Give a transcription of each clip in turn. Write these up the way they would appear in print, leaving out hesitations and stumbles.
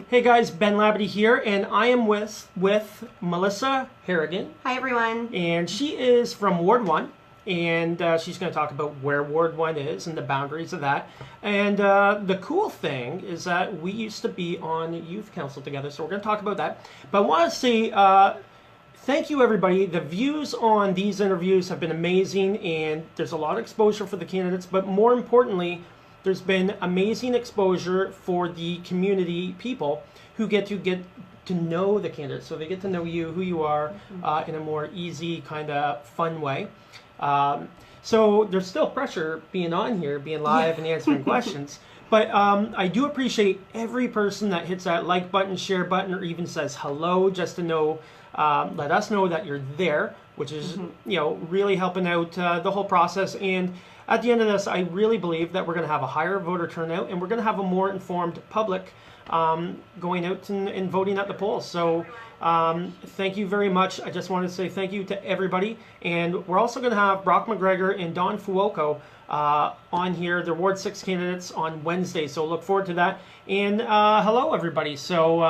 Hey guys, Ben Labadie here, and I am with Melissa Harrigan, Hi everyone. and she is from Ward 1, and she's going to talk about where Ward 1 is and the boundaries of that. And the cool thing is that we used to be on youth council together, so we're going to talk about that. But I want to say thank you everybody. The views on these interviews have been amazing, and there's a lot of exposure for the candidates, but more importantly, there's been amazing exposure for the community people who get to know the candidates. So they get to know you, who you are, in a more easy, kind of fun way. So there's still pressure being on here, being live and answering questions. But I do appreciate every person that hits that like button, share button, or even says hello just to know, let us know that you're there, which is really helping out the whole process. And at the end of this, I really believe that we're going to have a higher voter turnout, and we're going to have a more informed public going out and voting at the polls. So thank you very much. I just wanted to say thank you to everybody. And we're also going to have Brock McGregor and Don Fuoco on here. They're Ward 6 candidates on Wednesday, so look forward to that. And hello, everybody. So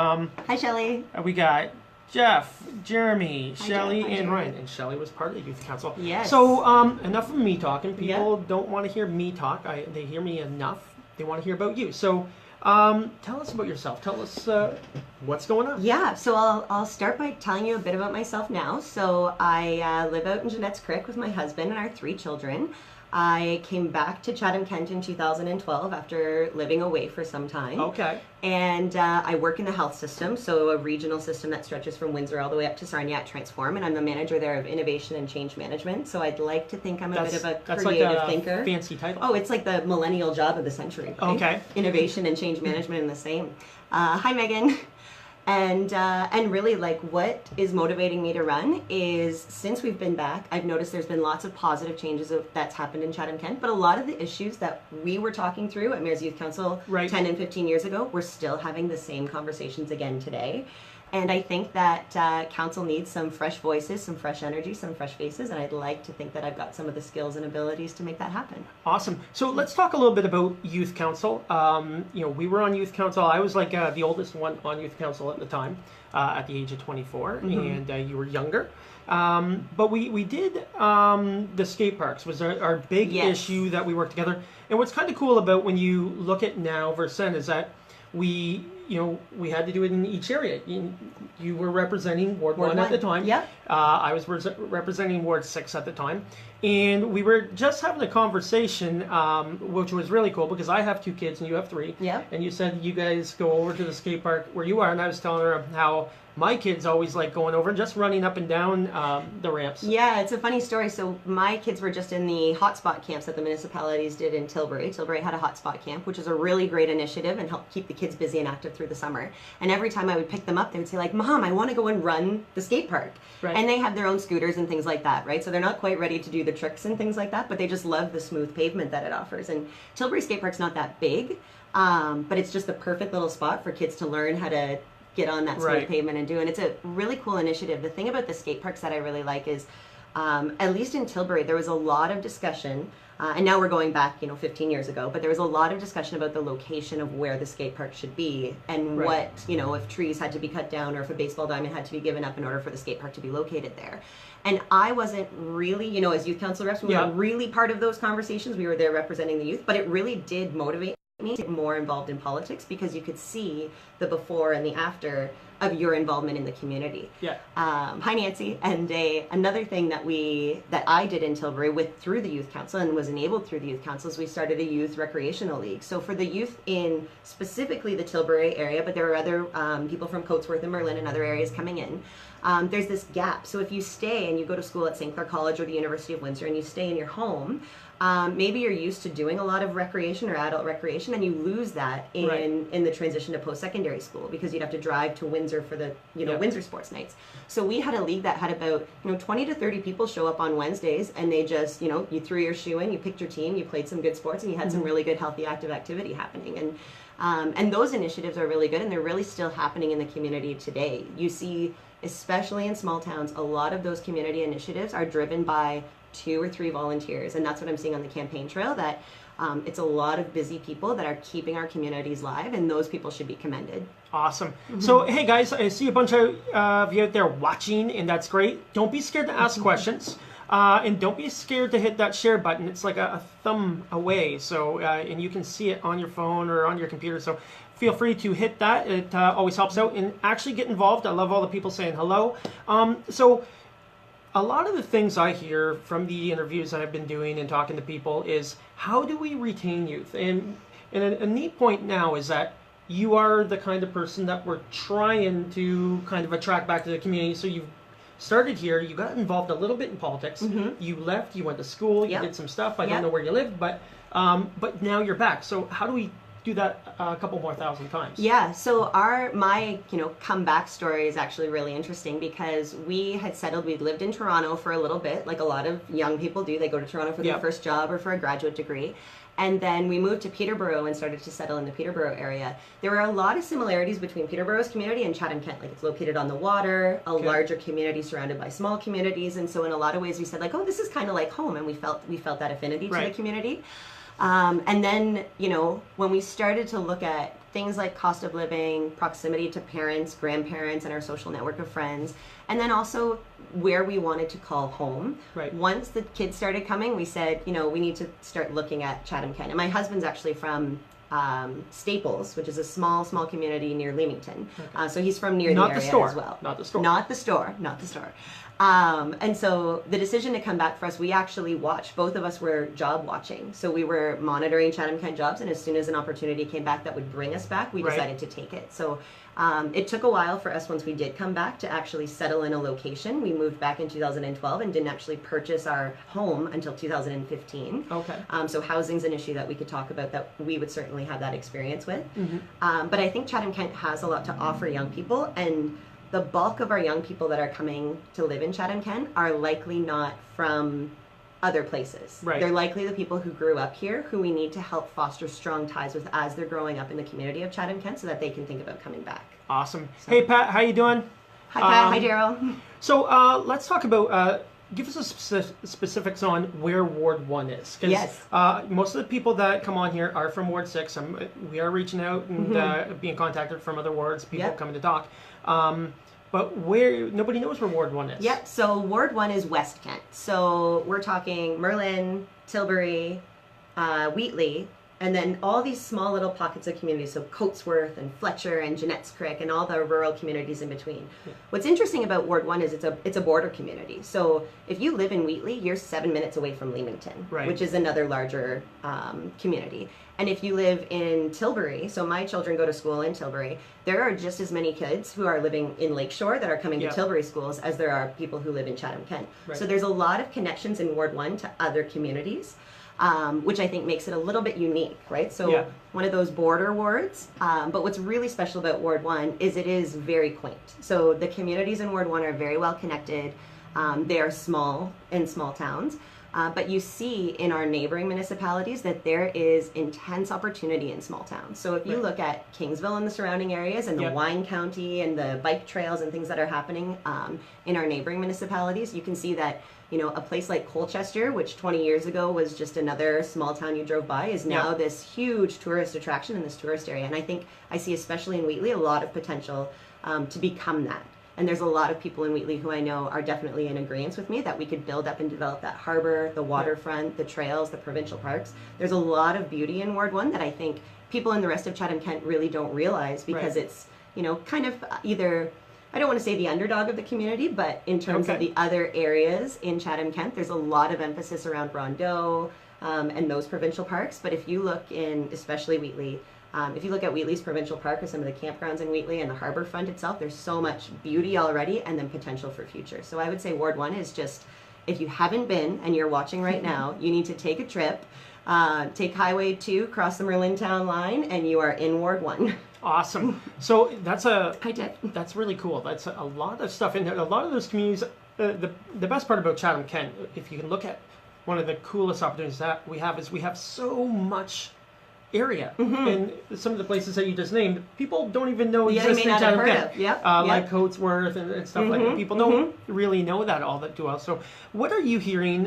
Hi Shelley. We got Jeff, Jeremy, Shelley, Jeff. Hi, and Jeremy. Ryan. And Shelley was part of the youth council. Yes. So enough of me talking. People don't want to hear me talk. They hear me enough. They want to hear about you. So tell us about yourself. Tell us what's going on. Yeah, so I'll start by telling you a bit about myself now. So I live out in Jeanette's Creek with my husband and our 3 children. I came back to Chatham-Kent in 2012 after living away for some time. Okay. And I work in the health system, so a regional system that stretches from Windsor all the way up to Sarnia at Transform, and I'm the manager there of innovation and change management. So I'd like to think I'm a bit of a creative thinker. Fancy title. Oh, it's like the millennial job of the century. Right? Okay. Innovation and change management in the same. Hi, Megan. And really, like, what is motivating me to run is, since we've been back, I've noticed there's been lots of positive changes that's happened in Chatham-Kent, but a lot of the issues that we were talking through at Mayor's Youth Council 10 and 15 years ago, we're still having the same conversations again today. And I think that council needs some fresh voices, some fresh energy, some fresh faces, and I'd like to think that I've got some of the skills and abilities to make that happen. Awesome. So let's talk a little bit about youth council. We were on youth council. I was like the oldest one on youth council at the time, at the age of 24, and you were younger. But we did the skate parks was our big issue that we worked together. And what's kind of cool about when you look at now versus then is that we had to do it in each area. You were representing Ward 1 at the time. Yeah. I was representing Ward 6 at the time. And we were just having a conversation, which was really cool because I have 2 kids and you have 3. Yeah. And you said you guys go over to the skate park where you are. And I was telling her how my kids always like going over and just running up and down the ramps. Yeah, it's a funny story. So my kids were just in the hotspot camps that the municipalities did in Tilbury. Tilbury had a hotspot camp, which is a really great initiative and helped keep the kids busy and active through the summer. And every time I would pick them up, they would say like, Mom, I want to go and run the skate park. Right. And they have their own scooters and things like that, right? So they're not quite ready to do the tricks and things like that, but they just love the smooth pavement that it offers. And Tilbury Skate Park's not that big, but it's just the perfect little spot for kids to learn how to get on that smooth pavement and do. And it's a really cool initiative. The thing about the skate parks that I really like is, at least in Tilbury, there was a lot of discussion, and now we're going back, 15 years ago, but there was a lot of discussion about the location of where the skate park should be and what, if trees had to be cut down or if a baseball diamond had to be given up in order for the skate park to be located there. And I wasn't really, as youth council reps, we weren't really part of those conversations. We were there representing the youth, but it really did motivate me to get more involved in politics because you could see the before and the after of your involvement in the community. Yeah. Hi Nancy. And another thing that I did in Tilbury through the youth council and was enabled through the youth council is we started a youth recreational league. So for the youth in specifically the Tilbury area, but there are other people from Coatsworth and Merlin and other areas coming in. There's this gap. So if you stay and you go to school at St. Clair College or the University of Windsor and you stay in your home, maybe you're used to doing a lot of recreation or adult recreation and you lose that in the transition to post-secondary school because you'd have to drive to Windsor for the Windsor sports nights. So we had a league that had about 20 to 30 people show up on Wednesdays and they just you threw your shoe in, you picked your team, you played some good sports and you had some really good healthy active activity happening. And those initiatives are really good and they're really still happening in the community today. You see, especially in small towns, a lot of those community initiatives are driven by 2 or 3 volunteers, and that's what I'm seeing on the campaign trail, that It's a lot of busy people that are keeping our communities live, and those people should be commended. Awesome. So, hey guys, I see a bunch of you out there watching, and that's great. Don't be scared to ask questions. And don't be scared to hit that share button. It's like a thumb away. So, and you can see it on your phone or on your computer. So feel free to hit that. It always helps out. And actually get involved. I love all the people saying hello. So a lot of the things I hear from the interviews that I've been doing and talking to people is, how do we retain youth? And a neat point now is that you are the kind of person that we're trying to kind of attract back to the community. So you've started here, you got involved a little bit in politics, you left, you went to school, you did some stuff, I don't know where you lived, but now you're back. So how do we do that a couple more thousand times? Yeah, so my comeback story is actually really interesting, because we had settled, we'd lived in Toronto for a little bit, like a lot of young people do. They go to Toronto for their first job or for a graduate degree. And then we moved to Peterborough and started to settle in the Peterborough area. There were a lot of similarities between Peterborough's community and Chatham-Kent. Like, it's located on the water, a larger community surrounded by small communities. And so in a lot of ways we said, like, oh, this is kind of like home. And we felt that affinity to the community. And then, when we started to look at things like cost of living, proximity to parents, grandparents, and our social network of friends, and then also where we wanted to call home. Once the kids started coming, we said, we need to start looking at Chatham-Kent. And my husband's actually from Staples, which is a small community near Leamington. So he's from near the area as well. Not the store. Not the store. And so the decision to come back for us, we actually watched, both of us were job watching. So we were monitoring Chatham-Kent jobs, and as soon as an opportunity came back that would bring us back, we decided to take it. So it took a while for us, once we did come back, to actually settle in a location. We moved back in 2012 and didn't actually purchase our home until 2015. So housing's an issue that we could talk about, that we would certainly have that experience with. But I think Chatham-Kent has a lot to offer young people, and the bulk of our young people that are coming to live in Chatham-Kent are likely not from other places. They're likely the people who grew up here, who we need to help foster strong ties with as they're growing up in the community of Chatham-Kent, so that they can think about coming back. Awesome. Hey Pat, how you doing? Hi Pat, hi Daryl. So let's talk about, give us a specifics on where Ward 1 is. Yes. Most of the people that come on here are from Ward 6. We are reaching out and being contacted from other wards, people coming to talk. But nobody knows where Ward 1 is. Yep, so Ward 1 is West Kent. So we're talking Merlin, Tilbury, Wheatley, and then all these small little pockets of communities, so Coatsworth and Fletcher and Jeanette's Creek and all the rural communities in between. What's interesting about Ward 1 is it's a border community. So if you live in Wheatley, you're 7 minutes away from Leamington, which is another larger community. And if you live in Tilbury, so my children go to school in Tilbury, there are just as many kids who are living in Lakeshore that are coming to Tilbury schools as there are people who live in Chatham-Kent. So there's a lot of connections in Ward 1 to other communities, which I think makes it a little bit unique, right? So one of those border wards, but what's really special about Ward 1 is it is very quaint. So the communities in Ward 1 are very well connected. They are small in small towns. But you see in our neighboring municipalities that there is intense opportunity in small towns. So if you look at Kingsville and the surrounding areas, and the wine county and the bike trails and things that are happening in our neighboring municipalities, you can see that, a place like Colchester, which 20 years ago was just another small town you drove by, is now this huge tourist attraction in this tourist area. And I think I see, especially in Wheatley, a lot of potential to become that. And there's a lot of people in Wheatley who I know are definitely in agreement with me that we could build up and develop that harbor, the waterfront, the trails, the provincial parks. There's a lot of beauty in Ward 1 that I think people in the rest of Chatham-Kent really don't realize, because it's, kind of either, I don't want to say the underdog of the community, but in terms of the other areas in Chatham-Kent, there's a lot of emphasis around Rondeau and those provincial parks. But if you look in, especially Wheatley, if you look at Wheatley's provincial park or some of the campgrounds in Wheatley and the harbor front itself, there's so much beauty already, and then potential for future. So I would say Ward 1 is just, if you haven't been and you're watching right now, you need to take a trip, take Highway 2, cross the Merlin Town line, and you are in Ward 1. Awesome. So that's that's really cool. That's a lot of stuff in there. A lot of those communities, the best part about Chatham-Kent, if you can look at one of the coolest opportunities that we have, is we have so much area. And some of the places that you just named, people don't even know Yeah, exist they may in not have Chatham heard Kent. of. Yep, Like yep. Coatsworth and stuff like that. People don't really know that all that too well. So what are you hearing?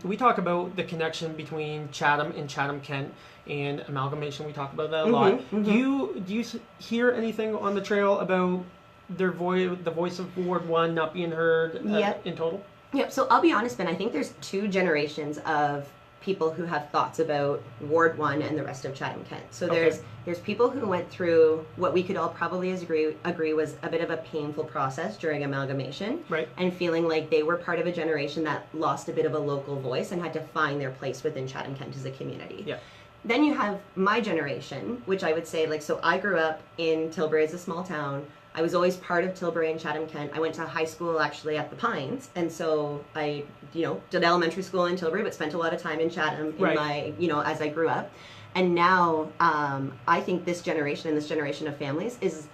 We talk about the connection between Chatham and Chatham Kent and amalgamation. We talk about that a lot. Do you hear anything on the trail about the voice of Ward 1 not being heard in total? Yep. So I'll be honest, Ben, I think there's two generations of people who have thoughts about Ward 1 and the rest of Chatham Kent. So there's people who went through what we could all probably agree was a bit of a painful process during amalgamation, right? And feeling like they were part of a generation that lost a bit of a local voice and had to find their place within Chatham Kent as a community. Yeah. Then you have my generation, which I would say, like, so I grew up in Tilbury as a small town. I was always part of Tilbury and Chatham Kent. I went to high school actually at the Pines, and so I, did elementary school in Tilbury, but spent a lot of time in Chatham in my, as I grew up. And now I think this generation and this generation of families is,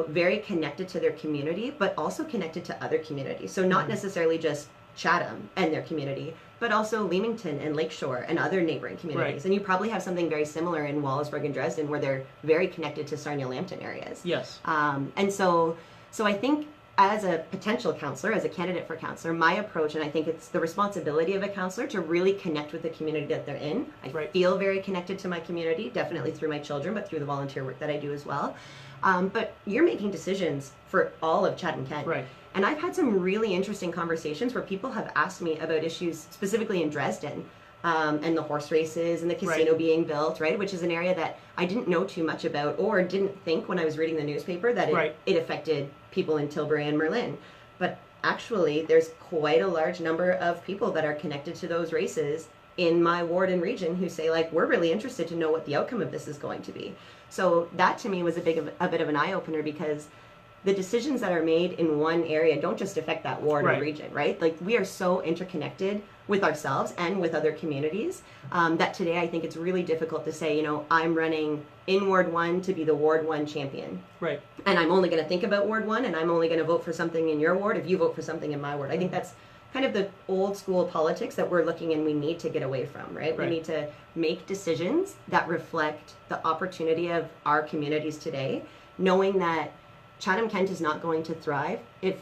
very connected to their community, but also connected to other communities. So not necessarily just Chatham and their community, but also Leamington and Lakeshore and other neighboring communities. Right. And you probably have something very similar in Wallaceburg and Dresden, where they're very connected to Sarnia-Lambton areas. Yes. And so I think as a potential counselor, as a candidate for counselor, my approach, and I think it's the responsibility of a counselor to really connect with the community that they're in. I feel very connected to my community, definitely through my children, but through the volunteer work that I do as well. But you're making decisions for all of Chatham Kent. Right. And I've had some really interesting conversations where people have asked me about issues specifically in Dresden, and the horse races and the casino being built, right? Which is an area that I didn't know too much about, or didn't think when I was reading the newspaper that it affected people in Tilbury and Merlin. But actually, there's quite a large number of people that are connected to those races in my ward and region who say, like, we're really interested to know what the outcome of this is going to be. So that to me was a bit of an eye-opener, because the decisions that are made in one area don't just affect that ward or region, right? Like, we are so interconnected with ourselves and with other communities that today I think it's really difficult to say, I'm running in Ward 1 to be the Ward 1 champion. Right. And I'm only going to think about Ward 1, and I'm only going to vote for something in your ward if you vote for something in my ward. I think that's kind of the old school politics that we're looking and we need to get away from, right? We need to make decisions that reflect the opportunity of our communities today, knowing that Chatham Kent is not going to thrive if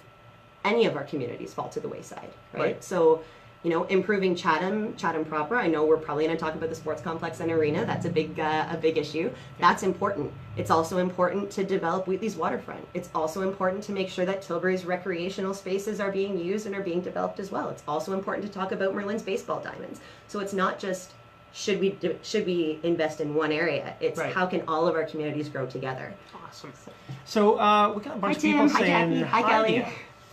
any of our communities fall to the wayside, right? So, improving Chatham proper. I know we're probably going to talk about the sports complex and arena. That's a big issue. That's important. It's also important to develop Wheatley's waterfront. It's also important to make sure that Tilbury's recreational spaces are being used and are being developed as well. It's also important to talk about Merlin's baseball diamonds. So it's not just should we invest in one area. It's how can all of our communities grow together. Awesome. So we got a bunch of people saying hi, Kelly.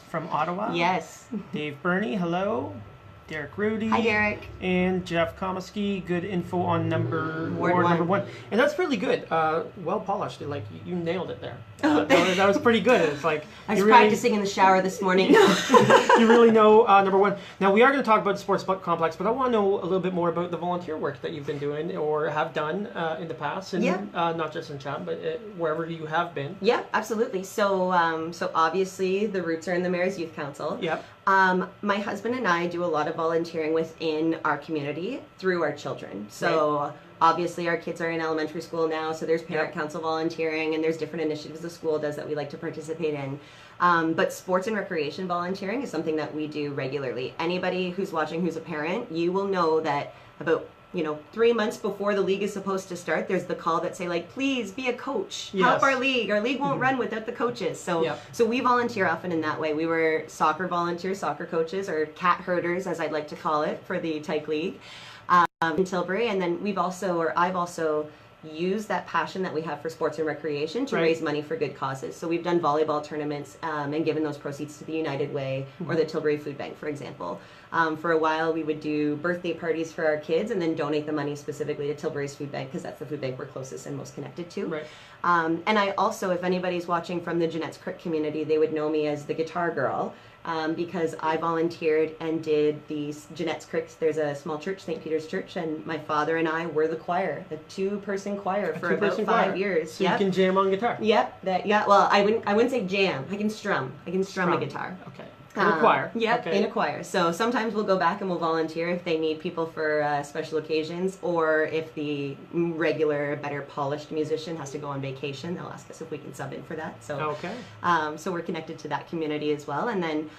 From Ottawa. Yes. Dave Burney, hello. Derek Rudy. Hi, Derek. And Jeff Komisky. Good info on Ward number one. And that's really good. Well polished. Like, you nailed it there. Oh, that was pretty good. It's like I was practicing in the shower this morning. You really know number one. Now, we are going to talk about the sports complex, but I want to know a little bit more about the volunteer work that you've been doing or have done in the past, and not just in Chatham, but wherever you have been. Yeah, absolutely. So, so obviously the roots are in the Mayor's Youth Council. Yep. My husband and I do a lot of volunteering within our community through our children. So obviously our kids are in elementary school now, so there's parent council volunteering, and there's different initiatives the school does that we like to participate in. But sports and recreation volunteering is something that we do regularly. Anybody who's watching who's a parent, you will know that about 3 months before the league is supposed to start, there's the call that say, like, please be a coach, help our league. Our league won't run without the coaches. So, so we volunteer often in that way. We were soccer volunteers, soccer coaches, or cat herders, as I'd like to call it, for the Tyke League in Tilbury. And then I've also use that passion that we have for sports and recreation to raise money for good causes. So we've done volleyball tournaments and given those proceeds to the United Way or the Tilbury Food Bank, for example. For a while, we would do birthday parties for our kids and then donate the money specifically to Tilbury's Food Bank, because that's the food bank we're closest and most connected to. Right. And I also, if anybody's watching from the Jeanette's Crick community, they would know me as the guitar girl. Because I volunteered and did the Jeanette's Crick. There's a small church, St. Peter's Church, and my father and I were the choir, the 2-person choir for about 5 years. So you can jam on guitar. Yep. Well, I wouldn't say jam. I can strum. I can strum a guitar. Okay. In a choir. Yep, Okay. in a choir. So sometimes we'll go back and we'll volunteer if they need people for special occasions, or if the regular, better polished musician has to go on vacation, they'll ask us if we can sub in for that. So, Okay. so we're connected to that community as well. And then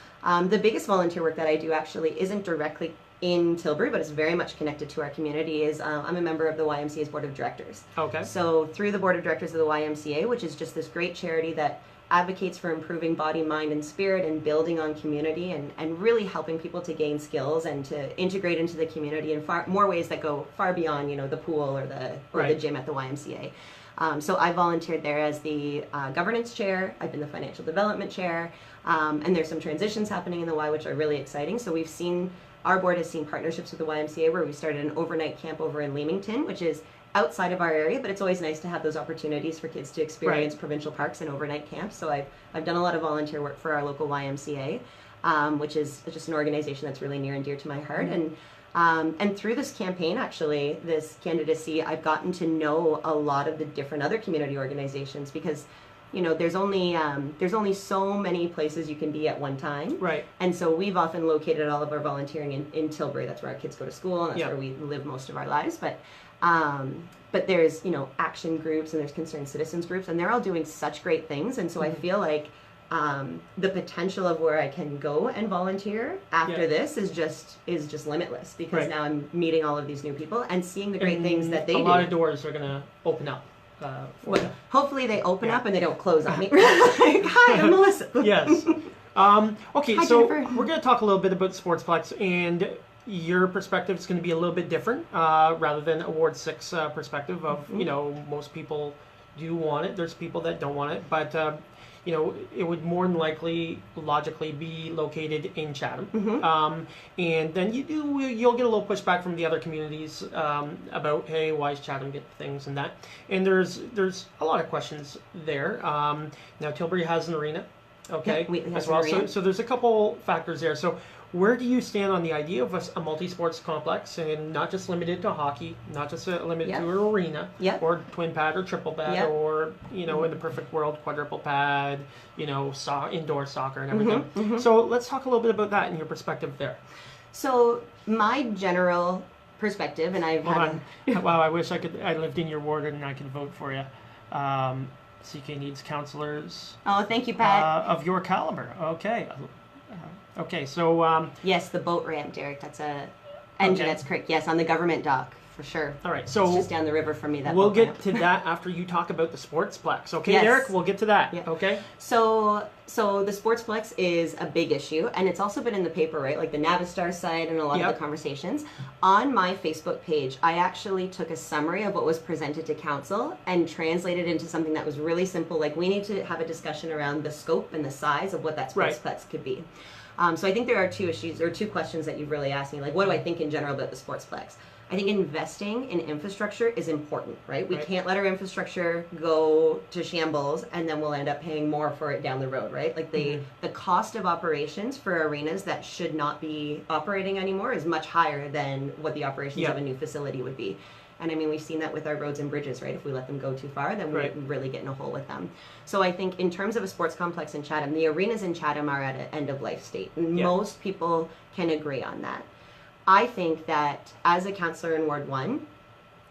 the biggest volunteer work that I do actually isn't directly in Tilbury, but it's very much connected to our community, is I'm a member of the YMCA's Board of Directors. Okay. So through the Board of Directors of the YMCA, which is just this great charity that advocates for improving body, mind, and spirit, and building on community, and really helping people to gain skills and to integrate into the community in far more ways that go far beyond, the pool or the Right. gym at the YMCA. So I volunteered there as the governance chair. I've been the financial development chair, and there's some transitions happening in the Y which are really exciting. So our board has seen partnerships with the YMCA where we started an overnight camp over in Leamington, which is outside of our area, but it's always nice to have those opportunities for kids to experience provincial parks and overnight camps. So I've done a lot of volunteer work for our local YMCA, which is just an organization that's really near and dear to my heart. And through this campaign, actually, this candidacy, I've gotten to know a lot of the different other community organizations, because there's only so many places you can be at one time. Right. And so we've often located all of our volunteering in Tilbury. That's where our kids go to school, and that's where we live most of our lives. But there's, action groups, and there's concerned citizens groups, and they're all doing such great things. And so I feel like the potential of where I can go and volunteer after this is just limitless, because now I'm meeting all of these new people and seeing the great things that they do. A lot of doors are going to open up. For you. Hopefully they open up and they don't close on me. Like, hi, I'm Melissa. Yes. Okay, Hi, so Jennifer. we're going to talk a little bit about Sportsplex, and your perspective is going to be a little bit different rather than a Ward 6 perspective of, most people do want it. There's people that don't want it, but, it would more than likely, logically be located in Chatham. And then you'll get a little pushback from the other communities about, hey, why is Chatham get things and that? And there's a lot of questions there. Now, Tilbury has an arena, okay, as well. So there's a couple factors there. So where do you stand on the idea of a multi-sports complex, and not just limited to hockey, not just limited to an arena, or twin pad or triple pad, or, in the perfect world, quadruple pad, indoor soccer and everything. So let's talk a little bit about that and your perspective there. So my general perspective, and I've had Wow, I wish I lived in your ward and I could vote for you. CK needs counselors. Oh, thank you, Pat. Of your caliber. Okay, so... yes, the boat ramp, Derek. That's that's correct. Yes, on the government dock, for sure. All right, so... It's just down the river from me. We'll get to that after you talk about the Sportsplex. Okay, Yes. Derek? We'll get to that. Yeah. Okay? So the Sportsplex is a big issue, and it's also been in the paper, right? Like the Navistar site and a lot of the conversations. On my Facebook page, I actually took a summary of what was presented to council and translated into something that was really simple. Like, we need to have a discussion around the scope and the size of what that Sportsplex could be. So I think there are two questions that you've really asked me. Like, what do I think in general about the Sportsplex? I think investing in infrastructure is important, right? We can't let our infrastructure go to shambles and then we'll end up paying more for it down the road, right? Like the cost of operations for arenas that should not be operating anymore is much higher than what the operations of a new facility would be. And I mean, we've seen that with our roads and bridges, right? If we let them go too far, then we really get in a hole with them. So I think in terms of a sports complex in Chatham, the arenas in Chatham are at an end-of-life state. And most people can agree on that. I think that as a councillor in Ward 1,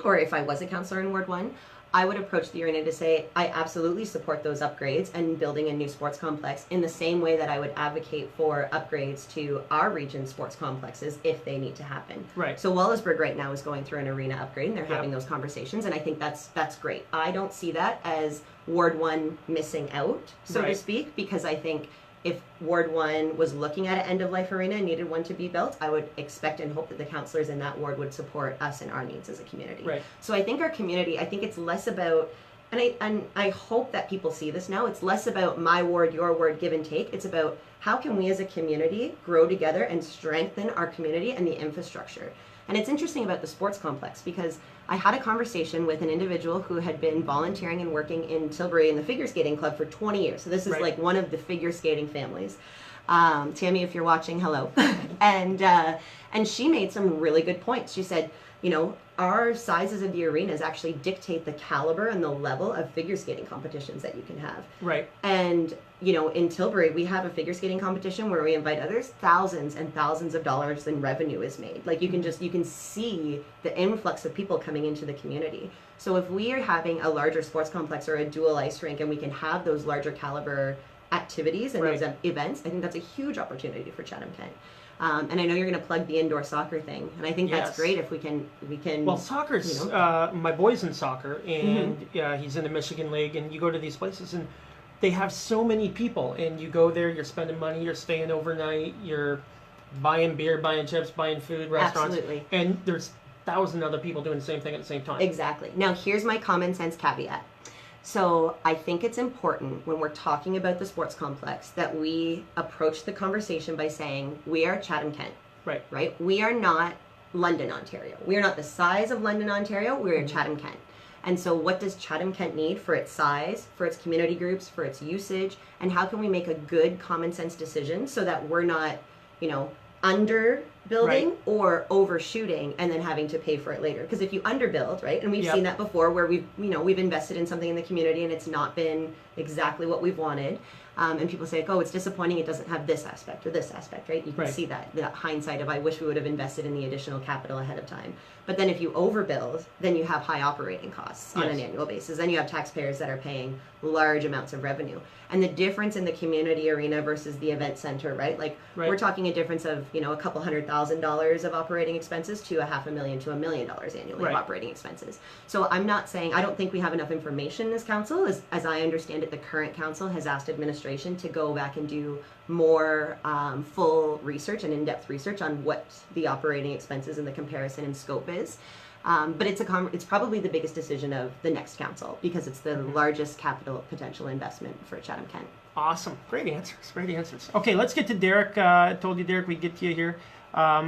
or if I was a councillor in Ward 1, I would approach the arena to say, I absolutely support those upgrades and building a new sports complex in the same way that I would advocate for upgrades to our region's sports complexes if they need to happen. Right. So Wallaceburg right now is going through an arena upgrade, and they're having those conversations, and I think that's great. I don't see that as Ward 1 missing out, so to speak, because I think if Ward 1 was looking at an end-of-life arena and needed one to be built, I would expect and hope that the councillors in that ward would support us and our needs as a community. Right. So I think our community, I think it's less about, and I hope that people see this now, it's less about my ward, your ward, give and take. It's about how can we as a community grow together and strengthen our community and the infrastructure. And it's interesting about the sports complex because I had a conversation with an individual who had been volunteering and working in Tilbury in the figure skating club for 20 years. So this is like one of the figure skating families. Tammy, if you're watching, hello. And she made some really good points. She said, our sizes of the arenas actually dictate the caliber and the level of figure skating competitions that you can have. Right. And, in Tilbury, we have a figure skating competition where we invite others. Thousands and thousands of dollars in revenue is made. Like, you can see the influx of people coming into the community. So if we are having a larger sports complex or a dual ice rink, and we can have those larger caliber activities and those events, I think that's a huge opportunity for Chatham-Kent. And I know you're going to plug the indoor soccer thing, and I think that's great if we can. Well, soccer's my boy's in soccer, and he's in the Michigan League, and you go to these places, and they have so many people, and you go there, you're spending money, you're staying overnight, you're buying beer, buying chips, buying food, restaurants, and there's 1,000 other people doing the same thing at the same time. Exactly. Now, here's my common sense caveat. So I think it's important when we're talking about the sports complex that we approach the conversation by saying we are Chatham-Kent. Right? We are not London, Ontario. We are not the size of London, Ontario. We are Chatham-Kent. And so what does Chatham-Kent need for its size, for its community groups, for its usage, and how can we make a good common sense decision so that we're not, underbuilding or overshooting and then having to pay for it later? Because if you underbuild, right, and we've seen that before where we've invested in something in the community and it's not been exactly what we've wanted, and people say, oh, it's disappointing, it doesn't have this aspect or this aspect, right? You can see that hindsight of, I wish we would have invested in the additional capital ahead of time. But then if you overbuild, then you have high operating costs on an annual basis. Then you have taxpayers that are paying large amounts of revenue. And the difference in the community arena versus the event center, right? We're talking a difference of, a couple $100,000 of operating expenses to $500,000 to $1 million annually of operating expenses. So I'm not saying, I don't think we have enough information in this council. As I understand it, the current council has asked administration to go back and do more full research and in-depth research on what the operating expenses and the comparison and scope is. But it's probably the biggest decision of the next council because it's the largest capital potential investment for Chatham-Kent. Awesome. Great answers. Okay, let's get to Derek. I told you, Derek, we'd get to you here. I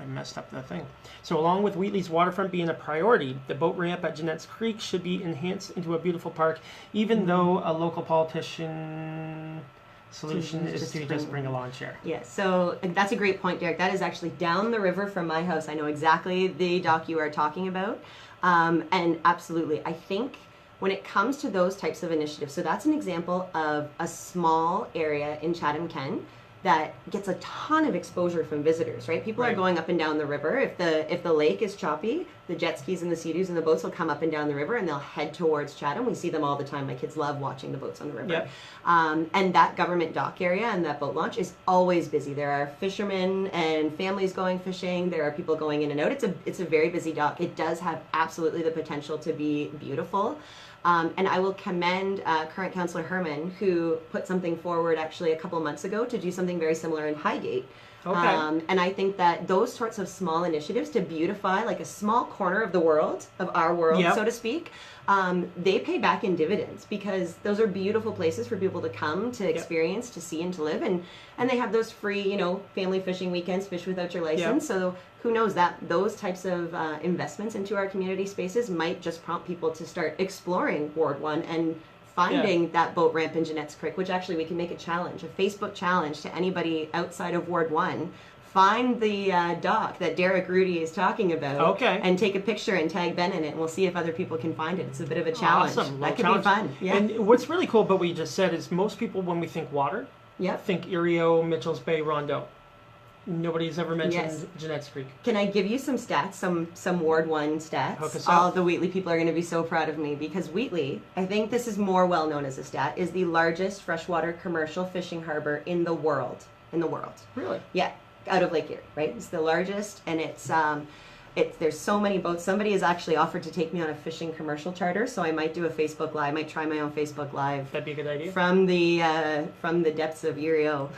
messed up the thing. So along with Wheatley's waterfront being a priority, the boat ramp at Jeanette's Creek should be enhanced into a beautiful park, even though a local politician solution is to just bring a lawn chair. Yeah, so that's a great point, Derek. That is actually down the river from my house. I know exactly the dock you are talking about. And absolutely, I think when it comes to those types of initiatives, so that's an example of a small area in Chatham-Kent that gets a ton of exposure from visitors, right? People are going up and down the river. If the lake is choppy, the jet skis and the sea-doos and the boats will come up and down the river and they'll head towards Chatham. We see them all the time. My kids love watching the boats on the river. And that government dock area and that boat launch is always busy. There are fishermen and families going fishing. There are people going in and out. It's a very busy dock. It does have absolutely the potential to be beautiful. And I will commend current Councillor Herman, who put something forward actually a couple months ago to do something very similar in Highgate. And I think that those sorts of small initiatives to beautify like a small corner of the world, of our world, so to speak, they pay back in dividends because those are beautiful places for people to come, to experience, to see, and to live. And they have those free, family fishing weekends, fish without your license. So who knows, that those types of investments into our community spaces might just prompt people to start exploring Ward 1 and finding that boat ramp in Jeanette's Creek, which actually we can make a challenge, a Facebook challenge to anybody outside of Ward 1. Find the dock that Derek Rudy is talking about and take a picture and tag Ben in it, and we'll see if other people can find it. It's a bit of a challenge. Awesome. That could be fun. Yeah. And what's really cool about what you just said is most people, when we think water, think Erio, Mitchell's Bay, Rondeau. Nobody's ever mentioned Jeanette's Creek. Can I give you some stats, some Ward 1 stats? All the Wheatley people are going to be so proud of me because Wheatley, I think this is more well known as a stat, is the largest freshwater commercial fishing harbor in the world. Really? Yeah, out of Lake Erie, right? It's the largest, and there's so many boats. Somebody has actually offered to take me on a fishing commercial charter, so I might do a Facebook Live. I might try my own Facebook Live. That'd be a good idea. From the depths of Erie or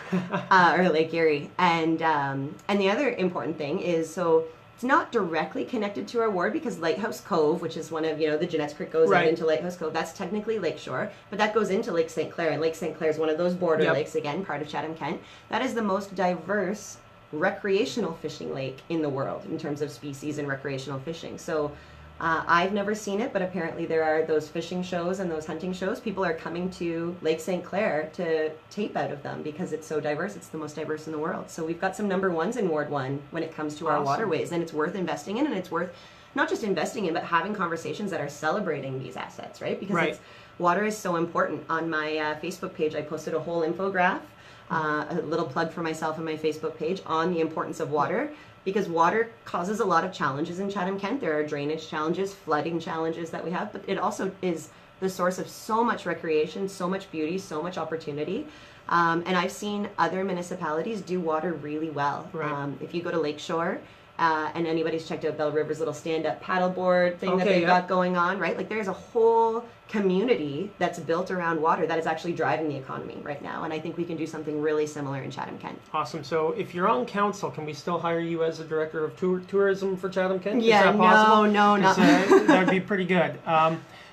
Lake Erie. And the other important thing is, so it's not directly connected to our ward because Lighthouse Cove, which is one of, the Jeanette's Creek goes out into Lighthouse Cove, that's technically lakeshore, but that goes into Lake St. Clair, and Lake St. Clair is one of those border lakes, again, part of Chatham-Kent. That is the most diverse recreational fishing lake in the world in terms of species and recreational fishing. So I've never seen it, but apparently there are those fishing shows and those hunting shows. People are coming to Lake St. Clair to tape out of them because it's so diverse. It's the most diverse in the world. So we've got some number ones in Ward 1 when it comes to our waterways, and it's worth investing in, and it's worth not just investing in, but having conversations that are celebrating these assets, right? Because water is so important. On my Facebook page, I posted a whole infographic, a little plug for myself and my Facebook page on the importance of water. Because water causes a lot of challenges in Chatham-Kent. There are drainage challenges, flooding challenges that we have, but it also is the source of so much recreation, so much beauty, so much opportunity. And I've seen other municipalities do water really well. Right. If you go to Lakeshore, and anybody's checked out Bell River's little stand-up paddleboard thing that they've got going on, right? Like there's a whole community that's built around water that is actually driving the economy right now. And I think we can do something really similar in Chatham-Kent. Awesome. So if you're on council, can we still hire you as the director of tourism for Chatham-Kent? Yeah, is that possible? no, not that would be pretty good.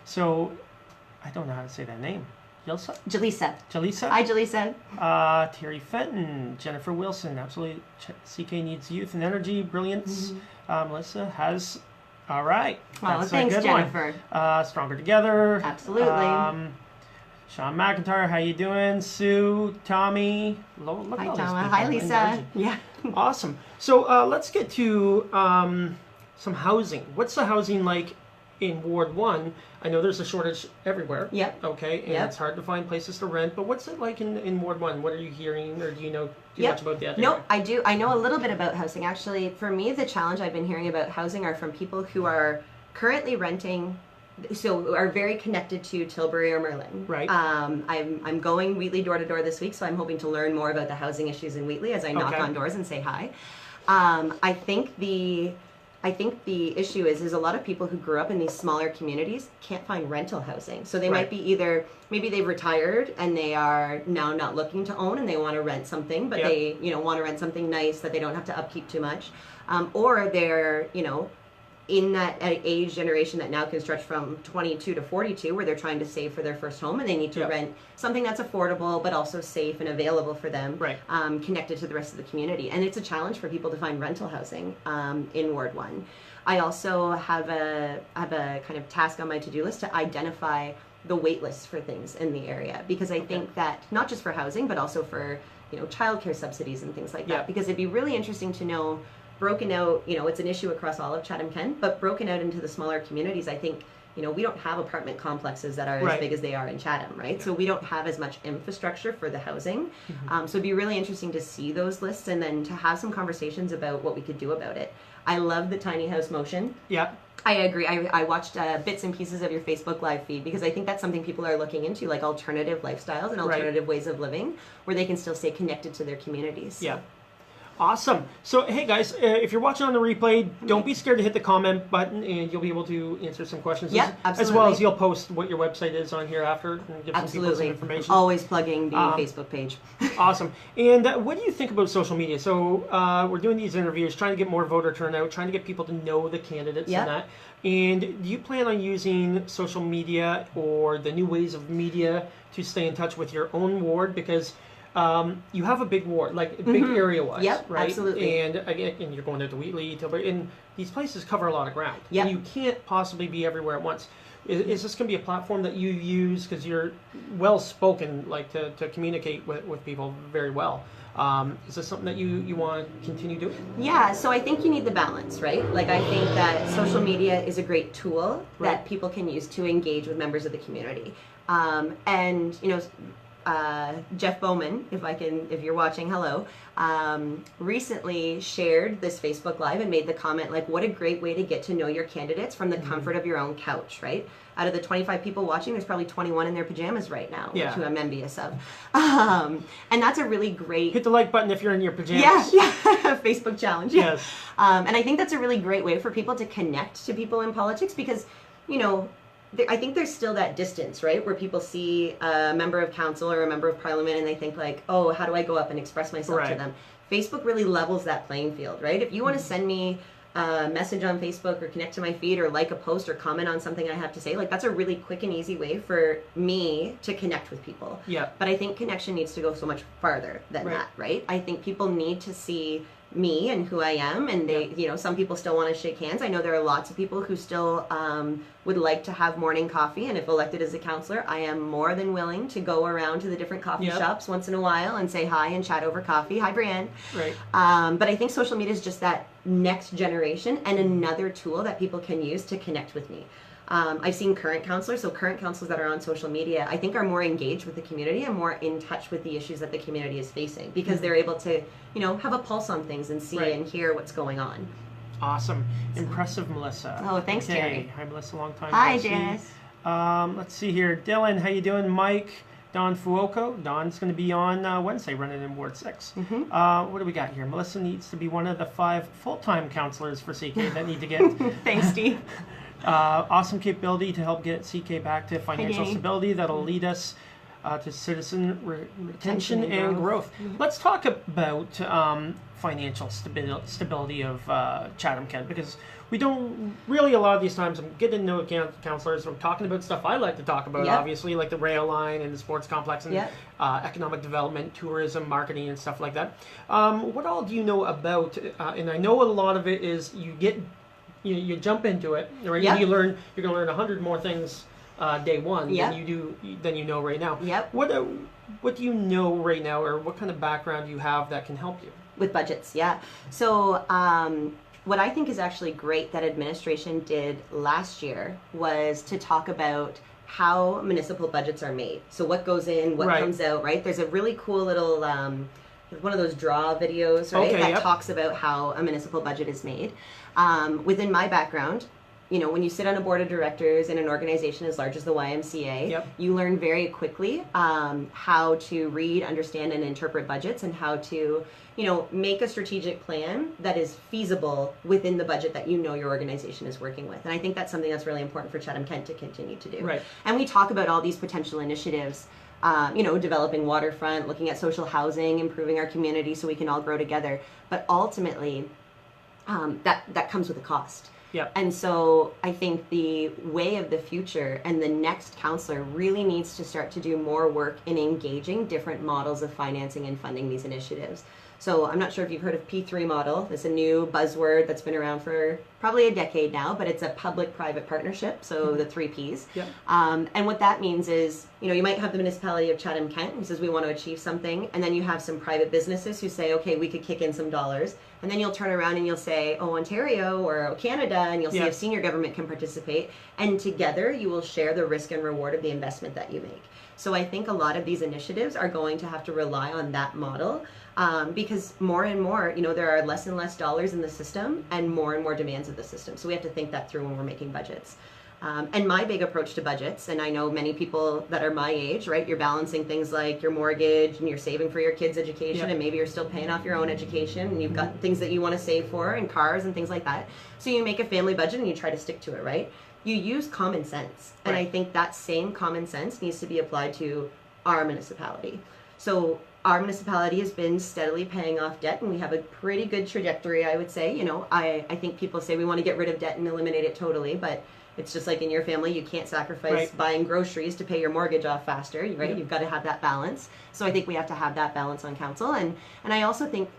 So I don't know how to say that name. Jaleesa. Jaleesa? Hi, Jaleesa. Terry Fenton, Jennifer Wilson, absolutely. CK needs youth and energy, brilliance. Melissa has, all right. Well, that's thanks, a good Jennifer. One. Stronger Together. Absolutely. Sean McIntyre, how you doing? Sue, Tommy. Look Hi, at all these Tama. people. Hi, Lisa. Yeah. Awesome. So let's get to some housing. What's the housing like in Ward 1? I know there's a shortage everywhere. Yep. Okay, and it's hard to find places to rent, but what's it like in Ward 1? What are you hearing, or do you know too much about that? No, I do. I know a little bit about housing. Actually, for me, the challenge I've been hearing about housing are from people who are currently renting, so are very connected to Tilbury or Merlin. Right. I'm going Wheatley door to door this week, so I'm hoping to learn more about the housing issues in Wheatley as I knock on doors and say hi. I think the issue is a lot of people who grew up in these smaller communities can't find rental housing. So they might be either, maybe they've retired and they are now not looking to own and they want to rent something, but they, want to rent something nice that they don't have to upkeep too much. Or they're, in that age generation that now can stretch from 22 to 42, where they're trying to save for their first home and they need to rent something that's affordable but also safe and available for them, connected to the rest of the community. And it's a challenge for people to find rental housing in Ward 1. I also have a kind of task on my to-do list to identify the wait lists for things in the area, because I think that not just for housing but also for childcare subsidies and things like that, because it'd be really interesting to know, broken out, it's an issue across all of Chatham-Kent, but broken out into the smaller communities, I think, we don't have apartment complexes that are as big as they are in Chatham, right? So we don't have as much infrastructure for the housing. So it'd be really interesting to see those lists and then to have some conversations about what we could do about it. I love the tiny house motion. Yeah. I agree. I watched bits and pieces of your Facebook live feed because I think that's something people are looking into, like alternative lifestyles and alternative ways of living where they can still stay connected to their communities. Yeah. Awesome. So, hey guys, if you're watching on the replay, don't be scared to hit the comment button and you'll be able to answer some questions. Yeah, absolutely. As well as you'll post what your website is on here after and give some people some information. Always plugging the Facebook page. Awesome. And what do you think about social media? So, we're doing these interviews, trying to get more voter turnout, trying to get people to know the candidates and that. And do you plan on using social media or the new ways of media to stay in touch with your own ward? Because you have a big ward, like big area-wise, right? Absolutely. And again, and you're going out to Wheatley, Tilbury, and these places cover a lot of ground. Yeah. You can't possibly be everywhere at once. Is this going to be a platform that you use because you're well-spoken, like to communicate with people very well? Is this something that you want to continue doing? Yeah, so I think you need the balance, right? Like I think that social media is a great tool that people can use to engage with members of the community. And Jeff Bowman, if you're watching, hello, recently shared this Facebook Live and made the comment, like, what a great way to get to know your candidates from the comfort of your own couch, right? Out of the 25 people watching, there's probably 21 in their pajamas right now, which I'm envious of. And that's a really great... Hit the like button if you're in your pajamas. Yeah. Facebook challenge. Yeah. Yes. And I think that's a really great way for people to connect to people in politics because, I think there's still that distance, right, where people see a member of council or a member of parliament and they think like, oh, how do I go up and express myself to them? Facebook really levels that playing field, right? If you want to send me a message on Facebook or connect to my feed or like a post or comment on something I have to say, like that's a really quick and easy way for me to connect with people. Yeah. But I think connection needs to go so much farther than that, right? I think people need to see me and who I am, and they, you know, some people still want to shake hands. I know there are lots of people who still would like to have morning coffee, and if elected as a councillor, I am more than willing to go around to the different coffee shops once in a while and say hi and chat over coffee. Hi, Brienne. Right. But I think social media is just that next generation and another tool that people can use to connect with me. I've seen current counselors that are on social media, I think are more engaged with the community and more in touch with the issues that the community is facing, because they're able to, you know, have a pulse on things and see and hear what's going on. Awesome. Impressive, Melissa. Oh, thanks, okay. Terry. Hi, Melissa, long time. Hi, Janice. Let's see here. Dylan, how you doing? Mike, Don Fuoco. Don's going to be on Wednesday running in Ward 6. What do we got here? Melissa needs to be one of the 5 full-time counselors for CK that need to get... Thanks, Steve. Awesome capability to help get CK back to financial stability that'll lead us to citizen retention and growth. Let's talk about financial stability of Chatham-Kent, because we don't really, a lot of these times, I'm getting to know counselors, I'm talking about stuff I like to talk about, obviously, like the rail line and the sports complex and economic development, tourism, marketing, and stuff like that. What all do you know about, and I know a lot of it is you jump into it, right? You're going to learn 100 more things day one than you know right now. What do you know right now, or what kind of background do you have that can help you? With budgets, So what I think is actually great that administration did last year was to talk about how municipal budgets are made. So what goes in, what comes out, right? There's a really cool little one of those draw videos, right? That talks about how a municipal budget is made. Within my background, you know, when you sit on a board of directors in an organization as large as the YMCA, you learn very quickly how to read, understand, and interpret budgets, and how to, you know, make a strategic plan that is feasible within the budget that you know your organization is working with. And I think that's something that's really important for Chatham-Kent to continue to do. And we talk about all these potential initiatives, you know, developing waterfront, looking at social housing, improving our community so we can all grow together. But ultimately, that comes with a cost. And so I think the way of the future and the next counselor really needs to start to do more work in engaging different models of financing and funding these initiatives. So I'm not sure if you've heard of P3 model. It's a new buzzword that's been around for probably a decade now, but it's a public-private partnership, so the 3 Ps. And what that means is, you know, you might have the municipality of Chatham-Kent who says we want to achieve something, and then you have some private businesses who say, okay, we could kick in some dollars, and then you'll turn around and you'll say, oh, Ontario or Canada, and you'll see if senior government can participate, and together you will share the risk and reward of the investment that you make. So I think a lot of these initiatives are going to have to rely on that model, because more and more, you know, there are less and less dollars in the system and more demands of the system. So we have to think that through when we're making budgets. And my big approach to budgets, and I know many people that are my age, right, you're balancing things like your mortgage and you're saving for your kids' education, and maybe you're still paying off your own education, and you've got things that you want to save for and cars and things like that. So you make a family budget and you try to stick to it, right? You use common sense. And I think that same common sense needs to be applied to our municipality. So our municipality has been steadily paying off debt, and we have a pretty good trajectory, I would say. You know, I think people say we want to get rid of debt and eliminate it totally, but it's just like in your family, you can't sacrifice buying groceries to pay your mortgage off faster, right? You've got to have that balance. So I think we have to have that balance on council. And I also think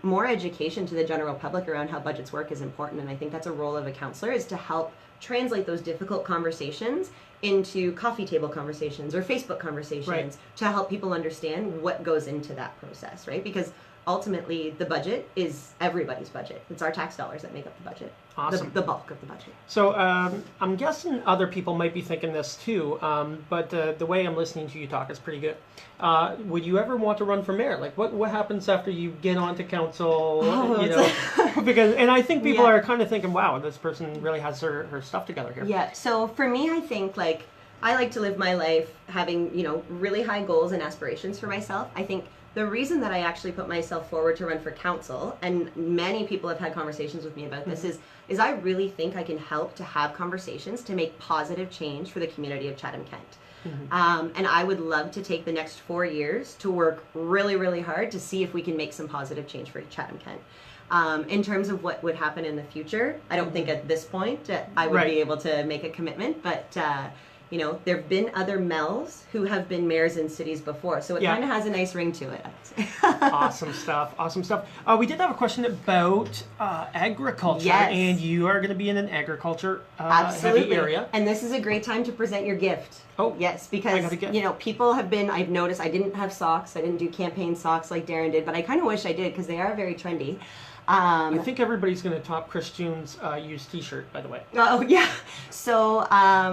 more education to the general public around how budgets work is important. And I think that's a role of a councillor, is to help translate those difficult conversations into coffee table conversations or Facebook conversations to help people understand what goes into that process, right? Because ultimately the budget is everybody's budget. It's our tax dollars that make up the budget. Awesome. The bulk of the budget. So I'm guessing other people might be thinking this too, but the way I'm listening to you talk is pretty good. Would you ever want to run for mayor? Like, what happens after you get onto council? You know, because, and I think people are kind of thinking, wow, this person really has her stuff together here. Yeah. So for me, I think, like, I like to live my life having, you know, really high goals and aspirations for myself. I think the reason that I actually put myself forward to run for council, and many people have had conversations with me about this, is I really think I can help to have conversations to make positive change for the community of Chatham-Kent. And I would love to take the next 4 years to work really, really hard to see if we can make some positive change for Chatham-Kent. In terms of what would happen in the future, I don't think at this point I would be able to make a commitment, but you know, there have been other Mels who have been mayors in cities before. So it kind of has a nice ring to it, I would say. Awesome stuff. Awesome stuff. We did have a question about agriculture. Yes. And you are going to be in an agriculture Absolutely. heavy area. And this is a great time to present your gift. Oh, yes, I because got a gift. you know, people have been. I've noticed I didn't have socks. I didn't do campaign socks like Darren did, but I kind of wish I did because they are very trendy. I think everybody's going to top Chris June's used T-shirt, by the way. Oh yeah. So,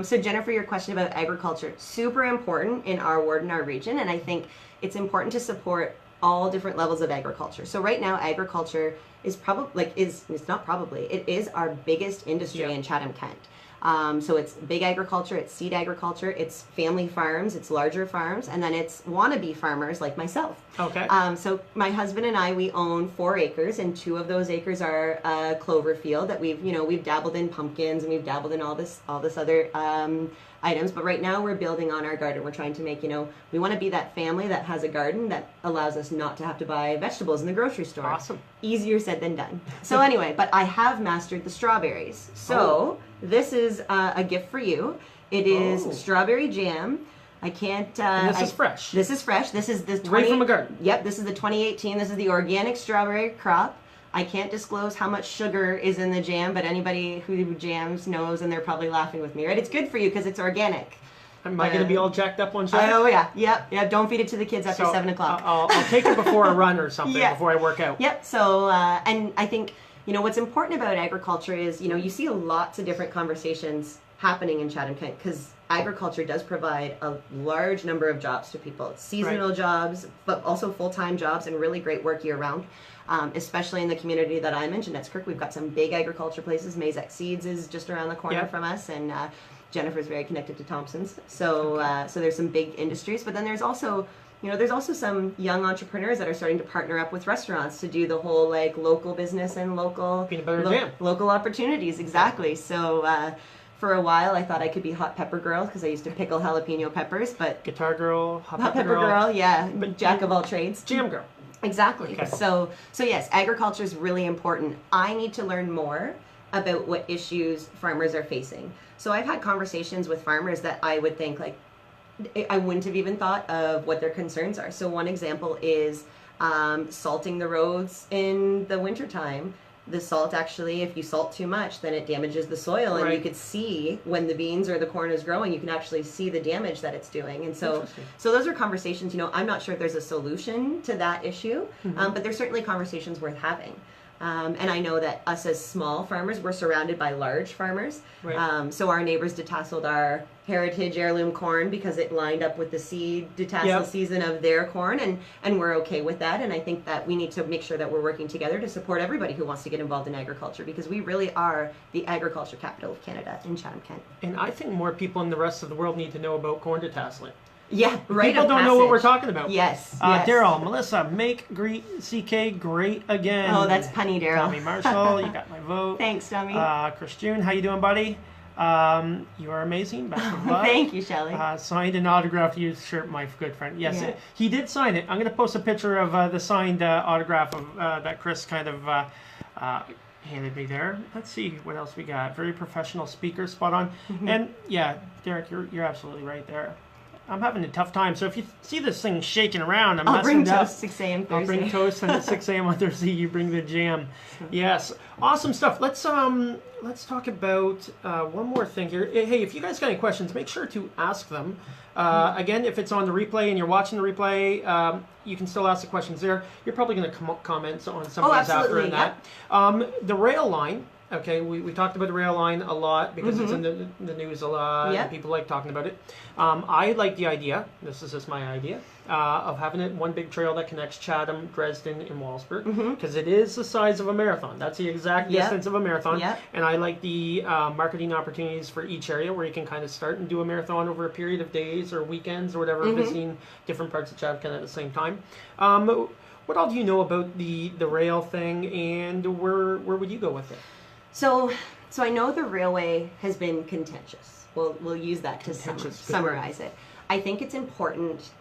so Jennifer, your question about agriculture, super important in our ward and our region, and I think it's important to support all different levels of agriculture. So right now, agriculture is it is our biggest industry in Chatham-Kent. So it's big agriculture, it's seed agriculture, it's family farms, it's larger farms, and then it's wannabe farmers like myself. Okay. So my husband and I, we own 4 acres, and 2 of those acres are a clover field that we've dabbled in pumpkins and we've dabbled in all this other items. But right now we're building on our garden. We're trying to make, we want to be that family that has a garden that allows us not to have to buy vegetables in the grocery store. Awesome. Easier said than done. So anyway, but I have mastered the strawberries. So this is a gift for you. It is strawberry jam. I can't. And this is fresh. This is fresh. This is the right from a garden. Yep. This is the 2018. This is the organic strawberry crop. I can't disclose how much sugar is in the jam, but anybody who jams knows, and they're probably laughing with me, right? It's good for you because it's organic. Am I going to be all jacked up on sugar? Oh yeah, yep. Don't feed it to the kids after 7 o'clock. I'll take it before a run or something, before I work out. Yep. So, and I think what's important about agriculture is you see lots of different conversations happening in Chatham-Kent because agriculture does provide a large number of jobs to people. It's seasonal jobs, but also full-time jobs and really great work year-round. Especially in the community that I'm in, Jeanette's Kirk, we've got some big agriculture places. Mazak Seeds is just around the corner from us, and Jennifer's very connected to Thompson's. So, so there's some big industries, but then there's also, some young entrepreneurs that are starting to partner up with restaurants to do the whole local business and local peanut butter jam, local opportunities. Exactly. So. For a while, I thought I could be hot pepper girl because I used to pickle jalapeno peppers, but guitar girl, hot pepper girl, yeah, jack of all trades, jam girl. Exactly. Okay. So yes, agriculture is really important. I need to learn more about what issues farmers are facing. So I've had conversations with farmers that I would think I wouldn't have even thought of what their concerns are. So one example is salting the roads in the wintertime. The salt actually, if you salt too much, then it damages the soil, and you could see when the beans or the corn is growing, you can actually see the damage that it's doing. And so those are conversations, I'm not sure if there's a solution to that issue, but there's certainly conversations worth having. And I know that us as small farmers, we're surrounded by large farmers. Right. So our neighbors detasseled our heritage heirloom corn because it lined up with the seed detassel season of their corn, and we're okay with that. And I think that we need to make sure that we're working together to support everybody who wants to get involved in agriculture, because we really are the agriculture capital of Canada in Chatham-Kent. And I think more people in the rest of the world need to know about corn detasseling. Yeah, right. People don't know what we're talking about. Yes. Daryl, Melissa, make CK great again. Oh, that's punny, Daryl. Tommy Marshall, you got my vote. Thanks, Tommy. Chris June, how you doing, buddy? You are amazing. Best of luck. Thank you, Shelley. Signed and autographed used shirt, my good friend. Yes, he did sign it. I'm going to post a picture of the signed autograph of that Chris kind of handed me there. Let's see what else we got. Very professional speaker, spot on. And yeah, Derek, you're absolutely right there. I'm having a tough time. So if you see this thing shaking around, I'll bring toast 6 a.m. Thursday. I'll bring toast at 6 a.m. on Thursday. You bring the jam. Yes, awesome stuff. Let's talk about one more thing here. Hey, if you guys got any questions, make sure to ask them. Again, if it's on the replay and you're watching the replay, you can still ask the questions there. You're probably going to comment on some of these after that. The rail line. Okay, we talked about the rail line a lot because it's in the news a lot. And people like talking about it. I like the idea, this is just my idea, of having it one big trail that connects Chatham, Dresden, and Wallaceburg, because it is the size of a marathon. That's the exact distance of a marathon. And I like the marketing opportunities for each area where you can kind of start and do a marathon over a period of days or weekends or whatever, visiting different parts of Chatham at the same time. What all do you know about the rail thing, and where would you go with it? So I know the railway has been contentious. We'll use that to summarize it. I think it's important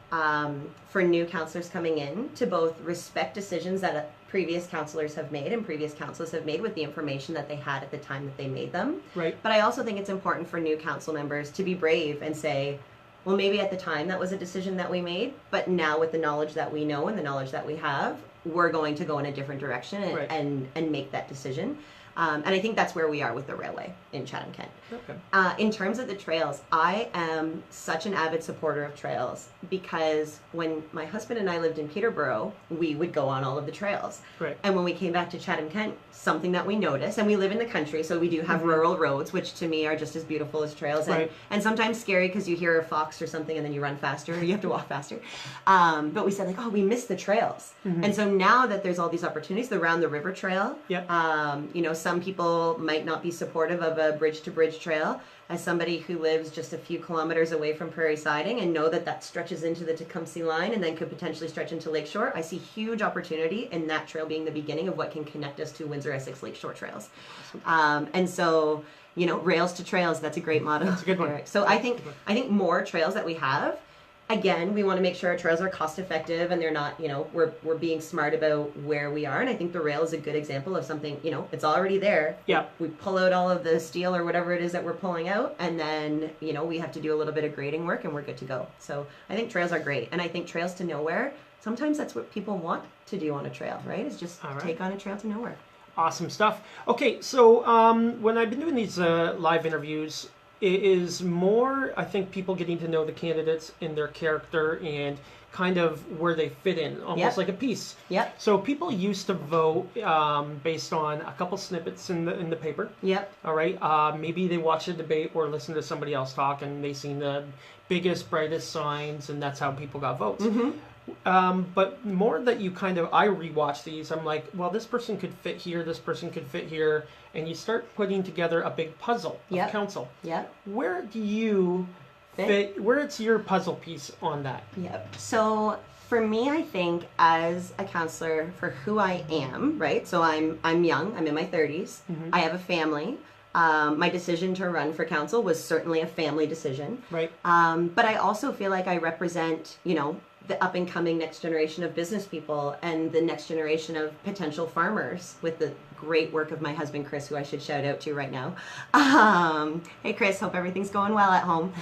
for new councillors coming in to both respect decisions that previous councillors have made and previous councils have made with the information that they had at the time that they made them. Right. But I also think it's important for new council members to be brave and say, well, maybe at the time that was a decision that we made, but now with the knowledge that we know and the knowledge that we have, we're going to go in a different direction and make that decision. And I think that's where we are with the railway in Chatham-Kent. Okay. In terms of the trails, I am such an avid supporter of trails because when my husband and I lived in Peterborough, we would go on all of the trails. Right. And when we came back to Chatham-Kent, something that we noticed, and we live in the country, so we do have rural roads, which to me are just as beautiful as trails, and sometimes scary because you hear a fox or something and then you run faster, or you have to walk faster. But we said, like, oh, we miss the trails. And so now that there's all these opportunities, the Round the River Trail, you know, some people might not be supportive of a bridge-to-bridge trail. As somebody who lives just a few kilometers away from Prairie Siding and know that that stretches into the Tecumseh line and then could potentially stretch into Lakeshore, I see huge opportunity in that trail being the beginning of what can connect us to Windsor-Essex Lakeshore trails. And so, you know, rails to trails, that's a great motto. That's a good one. So I think more trails that we have, again, we want to make sure our trails are cost effective and they're not, you know, we're being smart about where we are. And I think the rail is a good example of something, you know, it's already there. Yeah. We pull out all of the steel or whatever it is that we're pulling out, and then, you know, we have to do a little bit of grading work and we're good to go. So I think trails are great. And I think trails to nowhere, sometimes that's what people want to do on a trail, right? Is just take on a trail to nowhere. Awesome stuff. Okay, so when I've been doing these live interviews, it is more, I think, people getting to know the candidates in their character and kind of where they fit in, almost like a piece. Yep. So people used to vote based on a couple snippets in the paper. Yep. All right. Maybe they watched a debate or listened to somebody else talk, and they seen the biggest, brightest signs, and that's how people got votes. But more that you I rewatch these, I'm like, well, this person could fit here, this person could fit here, and you start putting together a big puzzle of council. Yep. Where do you fit? Where's your puzzle piece on that? Yep. So for me, I think as a counselor, for who I am, right? So I'm young. I'm in my 30s. I have a family. My decision to run for council was certainly a family decision. Right. But I also feel like I represent, you know, the up and coming next generation of business people and the next generation of potential farmers with the great work of my husband, Chris, who I should shout out to right now. Hey, Chris, hope everything's going well at home.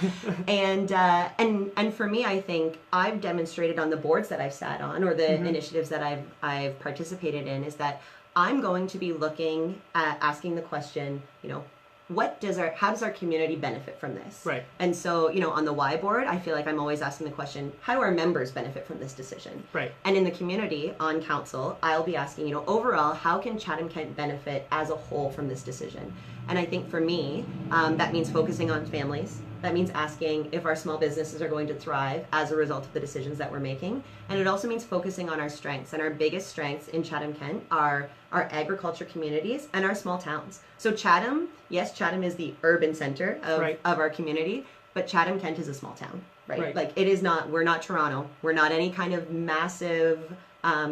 And for me, I think I've demonstrated on the boards that I've sat on or the initiatives that I've participated in is that I'm going to be looking at asking the question, you know, how does our community benefit from this? Right. And so, you know, on the Y board, I feel like I'm always asking the question, how do our members benefit from this decision? Right. And in the community, on council, I'll be asking, you know, overall, how can Chatham-Kent benefit as a whole from this decision? And I think for me, that means focusing on families. That means asking if our small businesses are going to thrive as a result of the decisions that we're making. And it also means focusing on our strengths. And our biggest strengths in Chatham-Kent are our agriculture communities and our small towns. So Chatham, yes, Chatham is the urban center of our community, but Chatham-Kent is a small town, right? Like it is not, we're not Toronto. We're not any kind of massive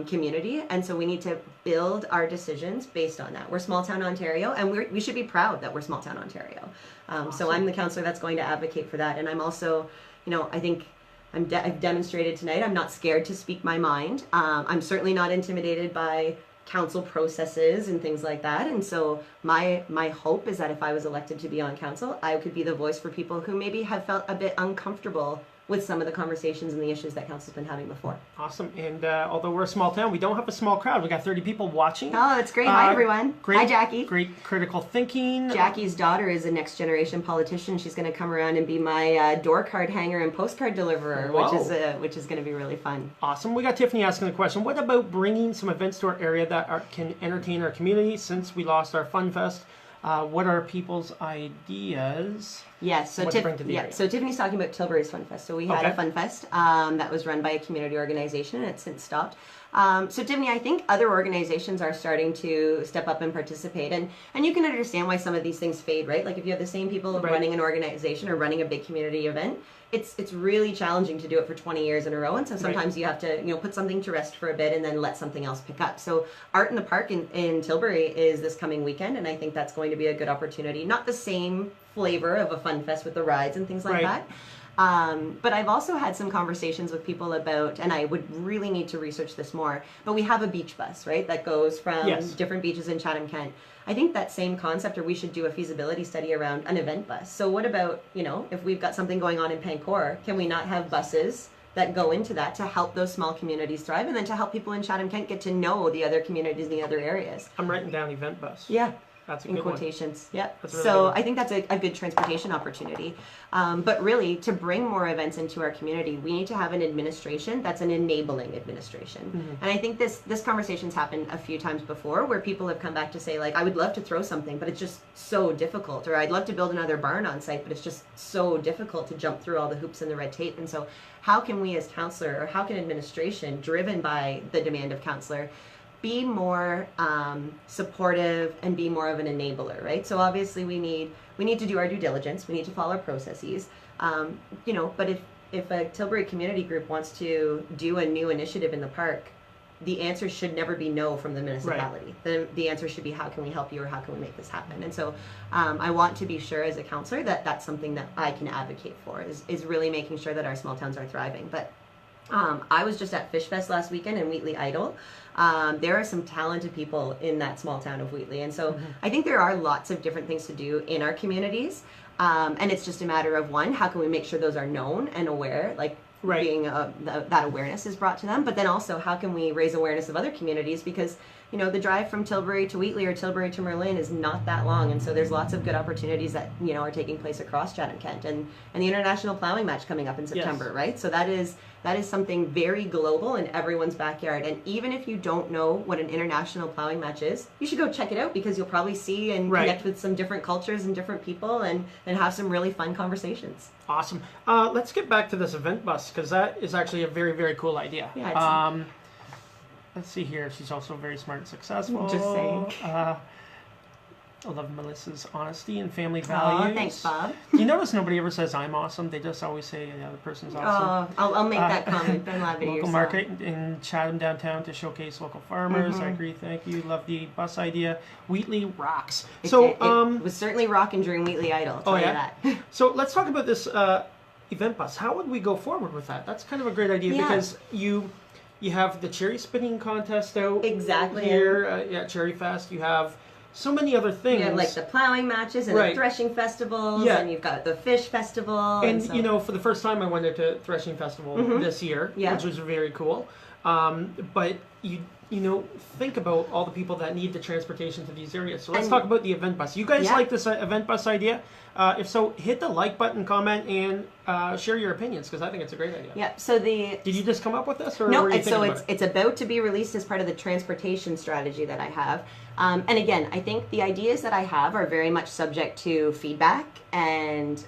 community, and so we need to build our decisions based on that. We're small town Ontario, and we should be proud that we're small town Ontario. Awesome. So I'm the counselor that's going to advocate for that, and I'm also, you know, I think I've demonstrated tonight I'm not scared to speak my mind. I'm certainly not intimidated by council processes and things like that, and so my hope is that if I was elected to be on council, I could be the voice for people who maybe have felt a bit uncomfortable with some of the conversations and the issues that council's been having before. Awesome. And although we're a small town, we don't have a small crowd. We got 30 people watching. Oh, that's great. Hi, everyone. Great, hi, Jackie. Great critical thinking. Jackie's daughter is a next generation politician. She's going to come around and be my door card hanger and postcard deliverer, which is going to be really fun. Awesome. We got Tiffany asking the question, what about bringing some events to our area that can entertain our community since we lost our Fun Fest? What are people's ideas? Yes, so Tiffany's talking about Tilbury's Fun Fest. So we had a Fun Fest that was run by a community organization, and it's since stopped. So Tiffany, I think other organizations are starting to step up and participate, and you can understand why some of these things fade, right? Like if you have the same people running an organization or running a big community event, it's really challenging to do it for 20 years in a row, and so sometimes you have to, you know, put something to rest for a bit and then let something else pick up. So Art in the Park in Tilbury is this coming weekend, and I think that's going to be a good opportunity. Not the same flavor of a Fun Fest with the rides and things like that, But I've also had some conversations with people about, and I would really need to research this more, but we have a beach bus, right, that goes from different beaches in Chatham-Kent. I think that same concept, or we should do a feasibility study around an event bus. So what about, if we've got something going on in Pancor, can we not have buses that go into that to help those small communities thrive, and then to help people in Chatham-Kent get to know the other communities in the other areas? I'm writing down event bus. Yeah. That's a in good quotations. One. Yeah. Really so I think that's a good transportation opportunity. But really, to bring more events into our community, we need to have an administration that's an enabling administration. Mm-hmm. And I think this conversation's happened a few times before, where people have come back to say, like, I would love to throw something, but it's just so difficult. Or I'd love to build another barn on site, but it's just so difficult to jump through all the hoops and the red tape. And so how can we as councillor, or how can administration, driven by the demand of councillor, be more supportive and be more of an enabler, right? So obviously we need to do our due diligence. We need to follow processes. But if a Tilbury community group wants to do a new initiative in the park, the answer should never be no from the municipality. Right. The answer should be, how can we help you, or how can we make this happen? And so I want to be sure as a councillor that that's something that I can advocate for, is really making sure that our small towns are thriving. But I was just at Fish Fest last weekend in Wheatley Idle. There are some talented people in that small town of Wheatley. And so I think there are lots of different things to do in our communities. And it's just a matter of, one, how can we make sure those are known and aware, like being that awareness is brought to them. But then also, how can we raise awareness of other communities? Because the drive from Tilbury to Wheatley or Tilbury to Merlin is not that long, and so there's lots of good opportunities that are taking place across Chatham-Kent, and the international plowing match coming up in September, right? So that is something very global in everyone's backyard. And even if you don't know what an international plowing match is, you should go check it out, because you'll probably see and connect with some different cultures and different people, and have some really fun conversations. Awesome. Let's get back to this event bus, because that is actually a very, very cool idea. Yeah, let's see here. She's also very smart and successful. Just saying. I love Melissa's honesty and family values. Oh, thanks, Bob. You notice nobody ever says I'm awesome. They just always say the other person's awesome. Oh, I'll make that comment. Ben Labadie. Local market in Chatham downtown to showcase local farmers. I agree. Thank you. Love the bus idea. Wheatley rocks. It was certainly rocking during Wheatley Idle. I'll tell you that. So let's talk about this event bus. How would we go forward with that? That's kind of a great idea, because you have the cherry spinning contest out here at Cherry Fest. You have so many other things. You have like the plowing matches and the threshing festivals, and you've got the fish festival. And for the first time I went to Threshing Festival this year, which was very cool. But you think about all the people that need the transportation to these areas. So let's talk about the event bus. You guys like this event bus idea? If so, hit the like button, comment, and share your opinions, because I think it's a great idea. Yeah. So did you just come up with this, or no? Were you thinking about it? It's about to be released as part of the transportation strategy that I have. And again, I think the ideas that I have are very much subject to feedback, and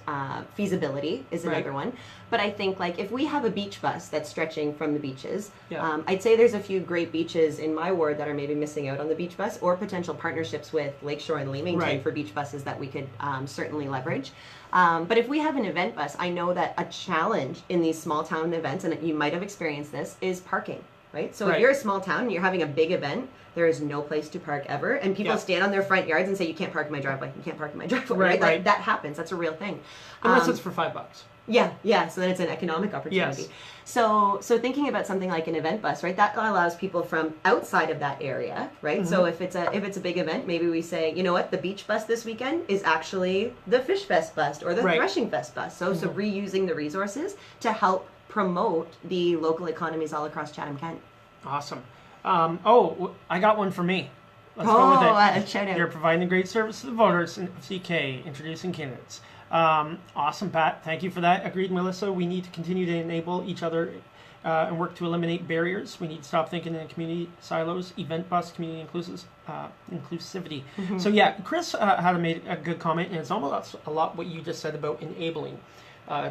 feasibility is another one. But I think, like, if we have a beach bus that's stretching from the beaches, I'd say there's a few great beaches in my ward that are maybe missing out on the beach bus, or potential partnerships with Lakeshore and Leamington for beach buses that we could certainly leverage. But if we have an event bus, I know that a challenge in these small town events, and you might have experienced this, is parking. Right? So if you're a small town and you're having a big event, there is no place to park ever. And people stand on their front yards and say, you can't park in my driveway. You can't park in my driveway. Right? Like, that happens. That's a real thing. Unless it's for $5. Yeah. So then it's an economic opportunity. Yes. So thinking about something like an event bus, right? That allows people from outside of that area, right? So if it's a big event, maybe we say, you know what, the beach bus this weekend is actually the Fish Fest bus or the Threshing Fest bus. So reusing the resources to help promote the local economies all across Chatham-Kent. Awesome. I got one for me. Let's go with it. Shout out. You're providing a great service to the voters in FCK, introducing candidates. Awesome, Pat. Thank you for that. Agreed, Melissa. We need to continue to enable each other and work to eliminate barriers. We need to stop thinking in community silos, event bus, community inclusivity. So Chris had made a good comment, and it's almost a lot what you just said about enabling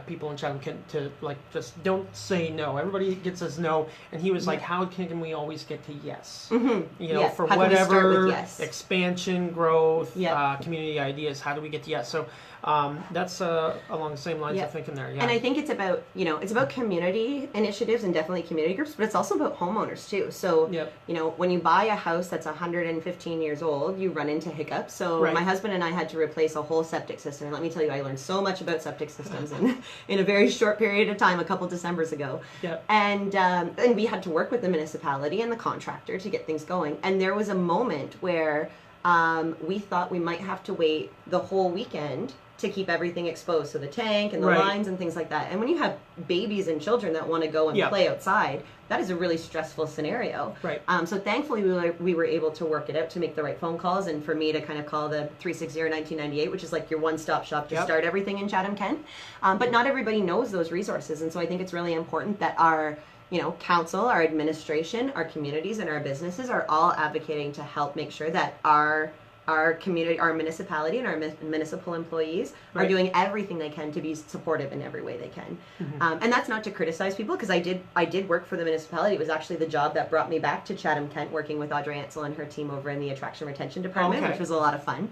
people in Chatham to just don't say no. Everybody gets us no, and he was like, how can we always get to yes? For how whatever yes? expansion, growth, community ideas, how do we get to yes? So That's along the same lines of thinking there. Yeah. And I think it's about, it's about community initiatives and definitely community groups, but it's also about homeowners too. So, when you buy a house that's 115 years old, you run into hiccups. So my husband and I had to replace a whole septic system. And let me tell you, I learned so much about septic systems in a very short period of time, a couple Decembers ago. And we had to work with the municipality and the contractor to get things going. And there was a moment where we thought we might have to wait the whole weekend to keep everything exposed, so the tank and the lines and things like that. And when you have babies and children that want to go and play outside, that is a really stressful scenario. So thankfully we were able to work it out to make the right phone calls, and for me to kind of call the 360-1998, which is like your one-stop shop to start everything in Chatham-Kent. But not everybody knows those resources, and so I think it's really important that our council, our administration, our communities, and our businesses are all advocating to help make sure that our community, our municipality, and our municipal employees are doing everything they can to be supportive in every way they can. And that's not to criticize people, because I did work for the municipality. It was actually the job that brought me back to Chatham-Kent, working with Audrey Ansel and her team over in the attraction retention department, which was a lot of fun.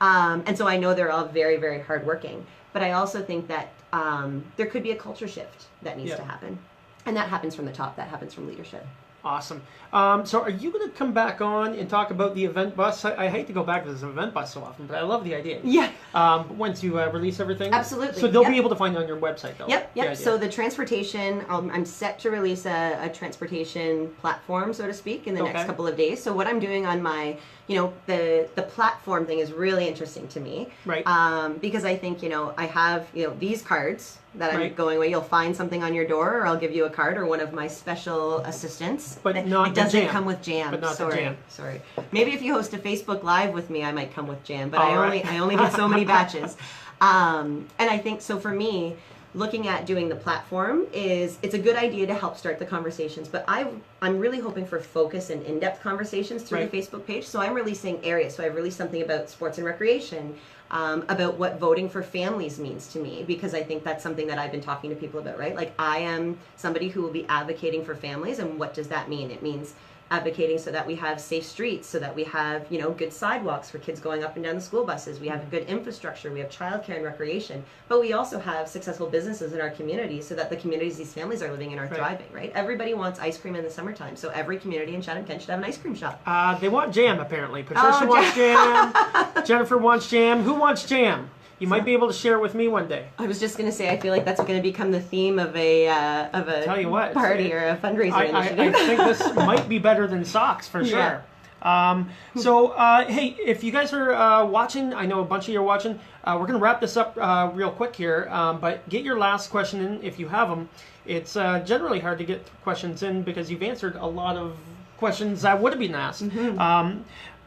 And so I know they're all very, very hardworking. But I also think that there could be a culture shift that needs to happen. And that happens from the top. That happens from leadership. Awesome. So are you going to come back on and talk about the event bus? I hate to go back to this event bus so often, but I love the idea. Once you release everything? Absolutely. So they'll be able to find it on your website, though? Yep. So the transportation, I'm set to release a transportation platform, so to speak, in the next couple of days. So what I'm doing on my, the platform thing is really interesting to me. Because I think, I have, these cards that I'm going away. You'll find something on your door, or I'll give you a card, or one of my special assistants. But it not doesn't come with jam. But not the jam. Sorry. Maybe if you host a Facebook Live with me, I might come with jam. But I only get so many batches. And I think so for me, looking at doing the platform it's a good idea to help start the conversations. But I'm really hoping for focus and in-depth conversations through the Facebook page. So I'm releasing areas. So I've released something about sports and recreation. About what voting for families means to me, because I think that's something that I've been talking to people about, right? Like, I am somebody who will be advocating for families, and what does that mean? It means advocating so that we have safe streets, so that we have, good sidewalks for kids going up and down the school buses. We have good infrastructure. We have childcare and recreation. But we also have successful businesses in our communities, so that the communities these families are living in are thriving, right? Everybody wants ice cream in the summertime, so every community in Chatham-Kent should have an ice cream shop. They want jam, apparently. Patricia wants jam. Jennifer wants jam. Who wants jam? You might be able to share it with me one day. I was just going to say, I feel like that's going to become the theme of a Tell you what, party or a fundraiser initiative. I think this might be better than socks, for sure. Hey, if you guys are watching, I know a bunch of you are watching, we're going to wrap this up real quick here, but get your last question in if you have them. It's generally hard to get questions in because you've answered a lot of questions that would have been asked.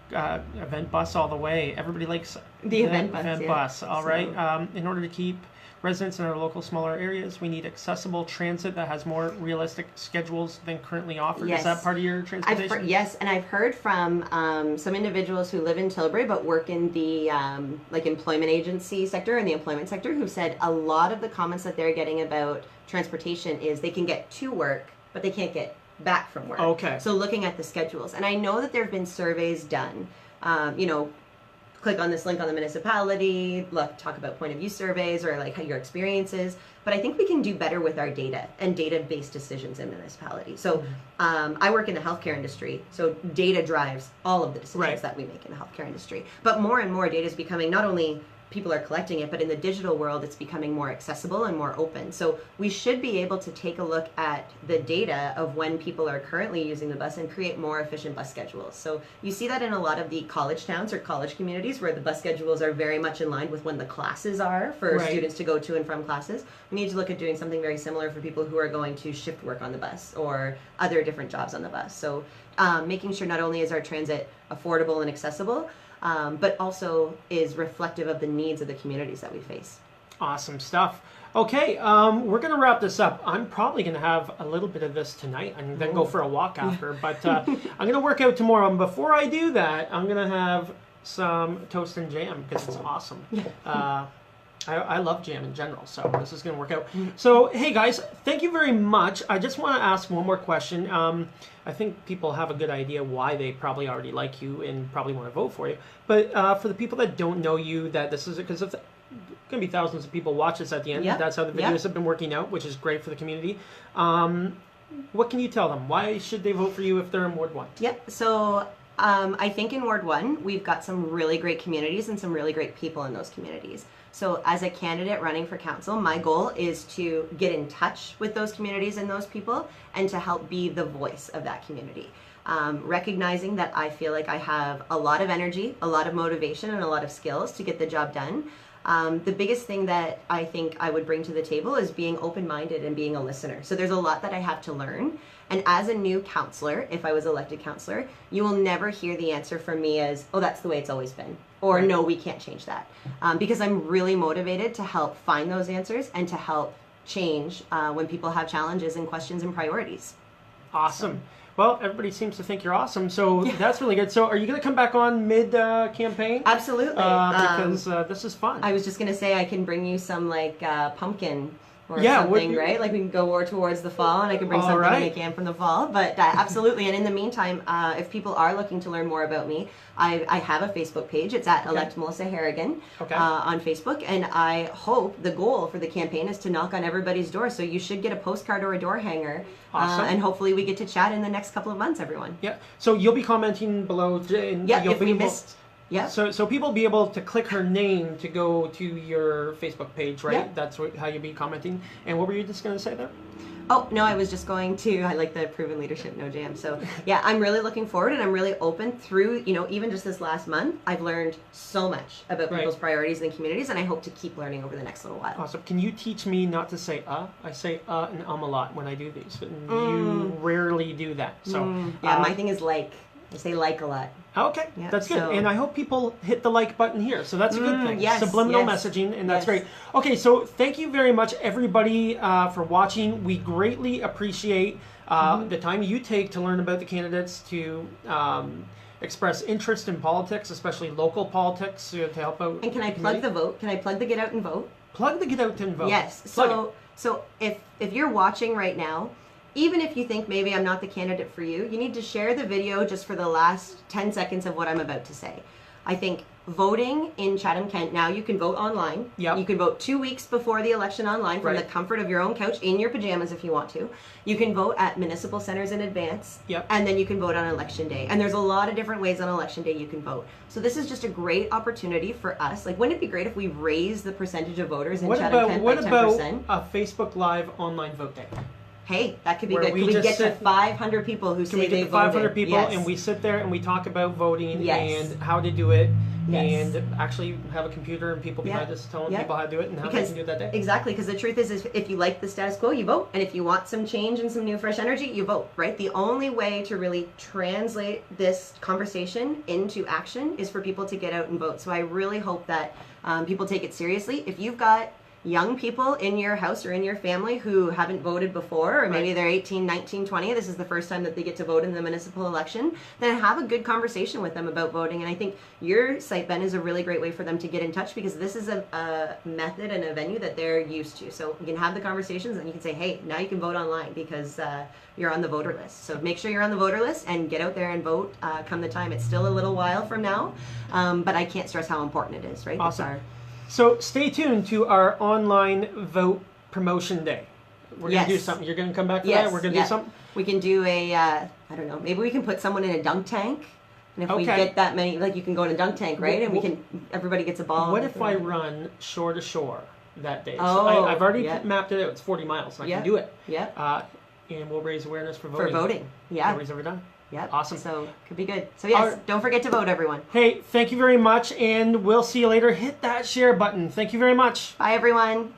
Event bus all the way. Everybody likes the event bus. All right. In order to keep residents in our local smaller areas, we need accessible transit that has more realistic schedules than currently offered. Is that part of your transportation? Yes, and I've heard from some individuals who live in Tilbury but work in the employment agency sector and the employment sector, who said a lot of the comments that they're getting about transportation is they can get to work, but they can't get back from work. So looking at the schedules. And I know that there have been surveys done. Click on this link on the municipality, talk about point of view surveys or like how your experiences. But I think we can do better with our data and data-based decisions in municipality. So I work in the healthcare industry. So data drives all of the decisions that we make in the healthcare industry. But more and more data is becoming not only people are collecting it, but in the digital world, it's becoming more accessible and more open. So we should be able to take a look at the data of when people are currently using the bus and create more efficient bus schedules. So you see that in a lot of the college towns or college communities where the bus schedules are very much in line with when the classes are for students to go to and from classes. We need to look at doing something very similar for people who are going to shift work on the bus or other different jobs on the bus. So making sure not only is our transit affordable and accessible, but also is reflective of the needs of the communities that we face. Awesome stuff. Okay, we're going to wrap this up. I'm probably going to have a little bit of this tonight and then go for a walk after, but I'm going to work out tomorrow. And before I do that, I'm going to have some toast and jam because it's awesome. I love jam in general, so this is going to work out. So, hey guys, thank you very much. I just want to ask one more question. I think people have a good idea why they probably already like you and probably want to vote for you. But for the people that don't know you, that this is because of going to be thousands of people watch this at the end. Yep. That's how the videos have been working out, which is great for the community. What can you tell them? Why should they vote for you if they're in Ward 1? Yep. So I think in Ward 1, we've got some really great communities and some really great people in those communities. So as a candidate running for council, my goal is to get in touch with those communities and those people and to help be the voice of that community. Recognizing that I feel like I have a lot of energy, a lot of motivation, and a lot of skills to get the job done. The biggest thing that I think I would bring to the table is being open-minded and being a listener. So there's a lot that I have to learn. And as a new counselor, if I was elected counselor, you will never hear the answer from me as, oh, that's the way it's always been. Or no, we can't change that. Because I'm really motivated to help find those answers and to help change when people have challenges and questions and priorities. Awesome. Well, everybody seems to think you're awesome, so that's really good. So are you going to come back on mid-campaign? Absolutely. Because this is fun. I was just going to say I can bring you some, like, pumpkin or something, right? Like, we can go more towards the fall, and I can bring something in a can from the fall. But absolutely. And in the meantime, if people are looking to learn more about me, I have a Facebook page. It's at Elect Melissa Harrigan on Facebook. And I hope the goal for the campaign is to knock on everybody's door. So you should get a postcard or a door hanger. Awesome. And hopefully we get to chat in the next couple of months, everyone. Yeah. So you'll be commenting below. Yeah, if we missed. Yeah. So people be able to click her name to go to your Facebook page, right? Yeah. That's how you'll be commenting. And what were you just going to say there? Oh, no, I was just going to, I like the proven leadership, no jam. So yeah, I'm really looking forward and I'm really open through, even just this last month, I've learned so much about people's priorities and communities, and I hope to keep learning over the next little while. Awesome. Can you teach me not to say I say and a lot when I do these. You rarely do that. So yeah, my thing is like. I say like a lot. Okay, that's good. And I hope people hit the like button here. So that's a good thing. Yes, subliminal messaging, and that's great. Okay, so thank you very much, everybody, for watching. We greatly appreciate the time you take to learn about the candidates, to express interest in politics, especially local politics, to help out. And can I plug the vote? Can I plug the Get Out and Vote? Plug the Get Out and Vote. Yes. So if you're watching right now, even if you think maybe I'm not the candidate for you, you need to share the video just for the last 10 seconds of what I'm about to say. I think voting in Chatham-Kent, now you can vote online. Yep. You can vote 2 weeks before the election online from the comfort of your own couch, in your pajamas if you want to. You can vote at municipal centers in advance. Yep. And then you can vote on election day. And there's a lot of different ways on election day you can vote. So this is just a great opportunity for us. Like, wouldn't it be great if we raise the percentage of voters in Chatham-Kent by 10%? What about a Facebook Live online vote day? Hey, that could be good. Can we get to 500 people who say they voted? 500 people, and we sit there and we talk about voting and how to do it, and actually have a computer and people behind us telling people how to do it and how they can do it that day. Exactly, because the truth is if you like the status quo, you vote, and if you want some change and some new fresh energy, you vote, right? The only way to really translate this conversation into action is for people to get out and vote. So I really hope that people take it seriously. If you've got young people in your house or in your family who haven't voted before, or maybe they're 18, 19, 20, this is the first time that they get to vote in the municipal election, then have a good conversation with them about voting. And I think your site, Ben, is a really great way for them to get in touch, because this is a method and a venue that they're used to. So you can have the conversations and you can say, hey, now you can vote online because you're on the voter list. So make sure you're on the voter list and get out there and vote come the time. It's still a little while from now, but I can't stress how important it is, right? Awesome. So stay tuned to our online vote promotion day. We're going to do something. You're going to come back to that? We're going to do something? We can do I don't know, maybe we can put someone in a dunk tank. And if we get that many, like, you can go in a dunk tank, right? And everybody gets a ball. What if I run shore to shore that day? Oh, so I've already mapped it out. It's 40 miles. And I can do it. Yeah. And we'll raise awareness for voting. For voting, yeah. Nobody's ever done. Yep. Awesome. So could be good. So yes, don't forget to vote, everyone. Hey, thank you very much, and we'll see you later. Hit that share button. Thank you very much. Bye, everyone.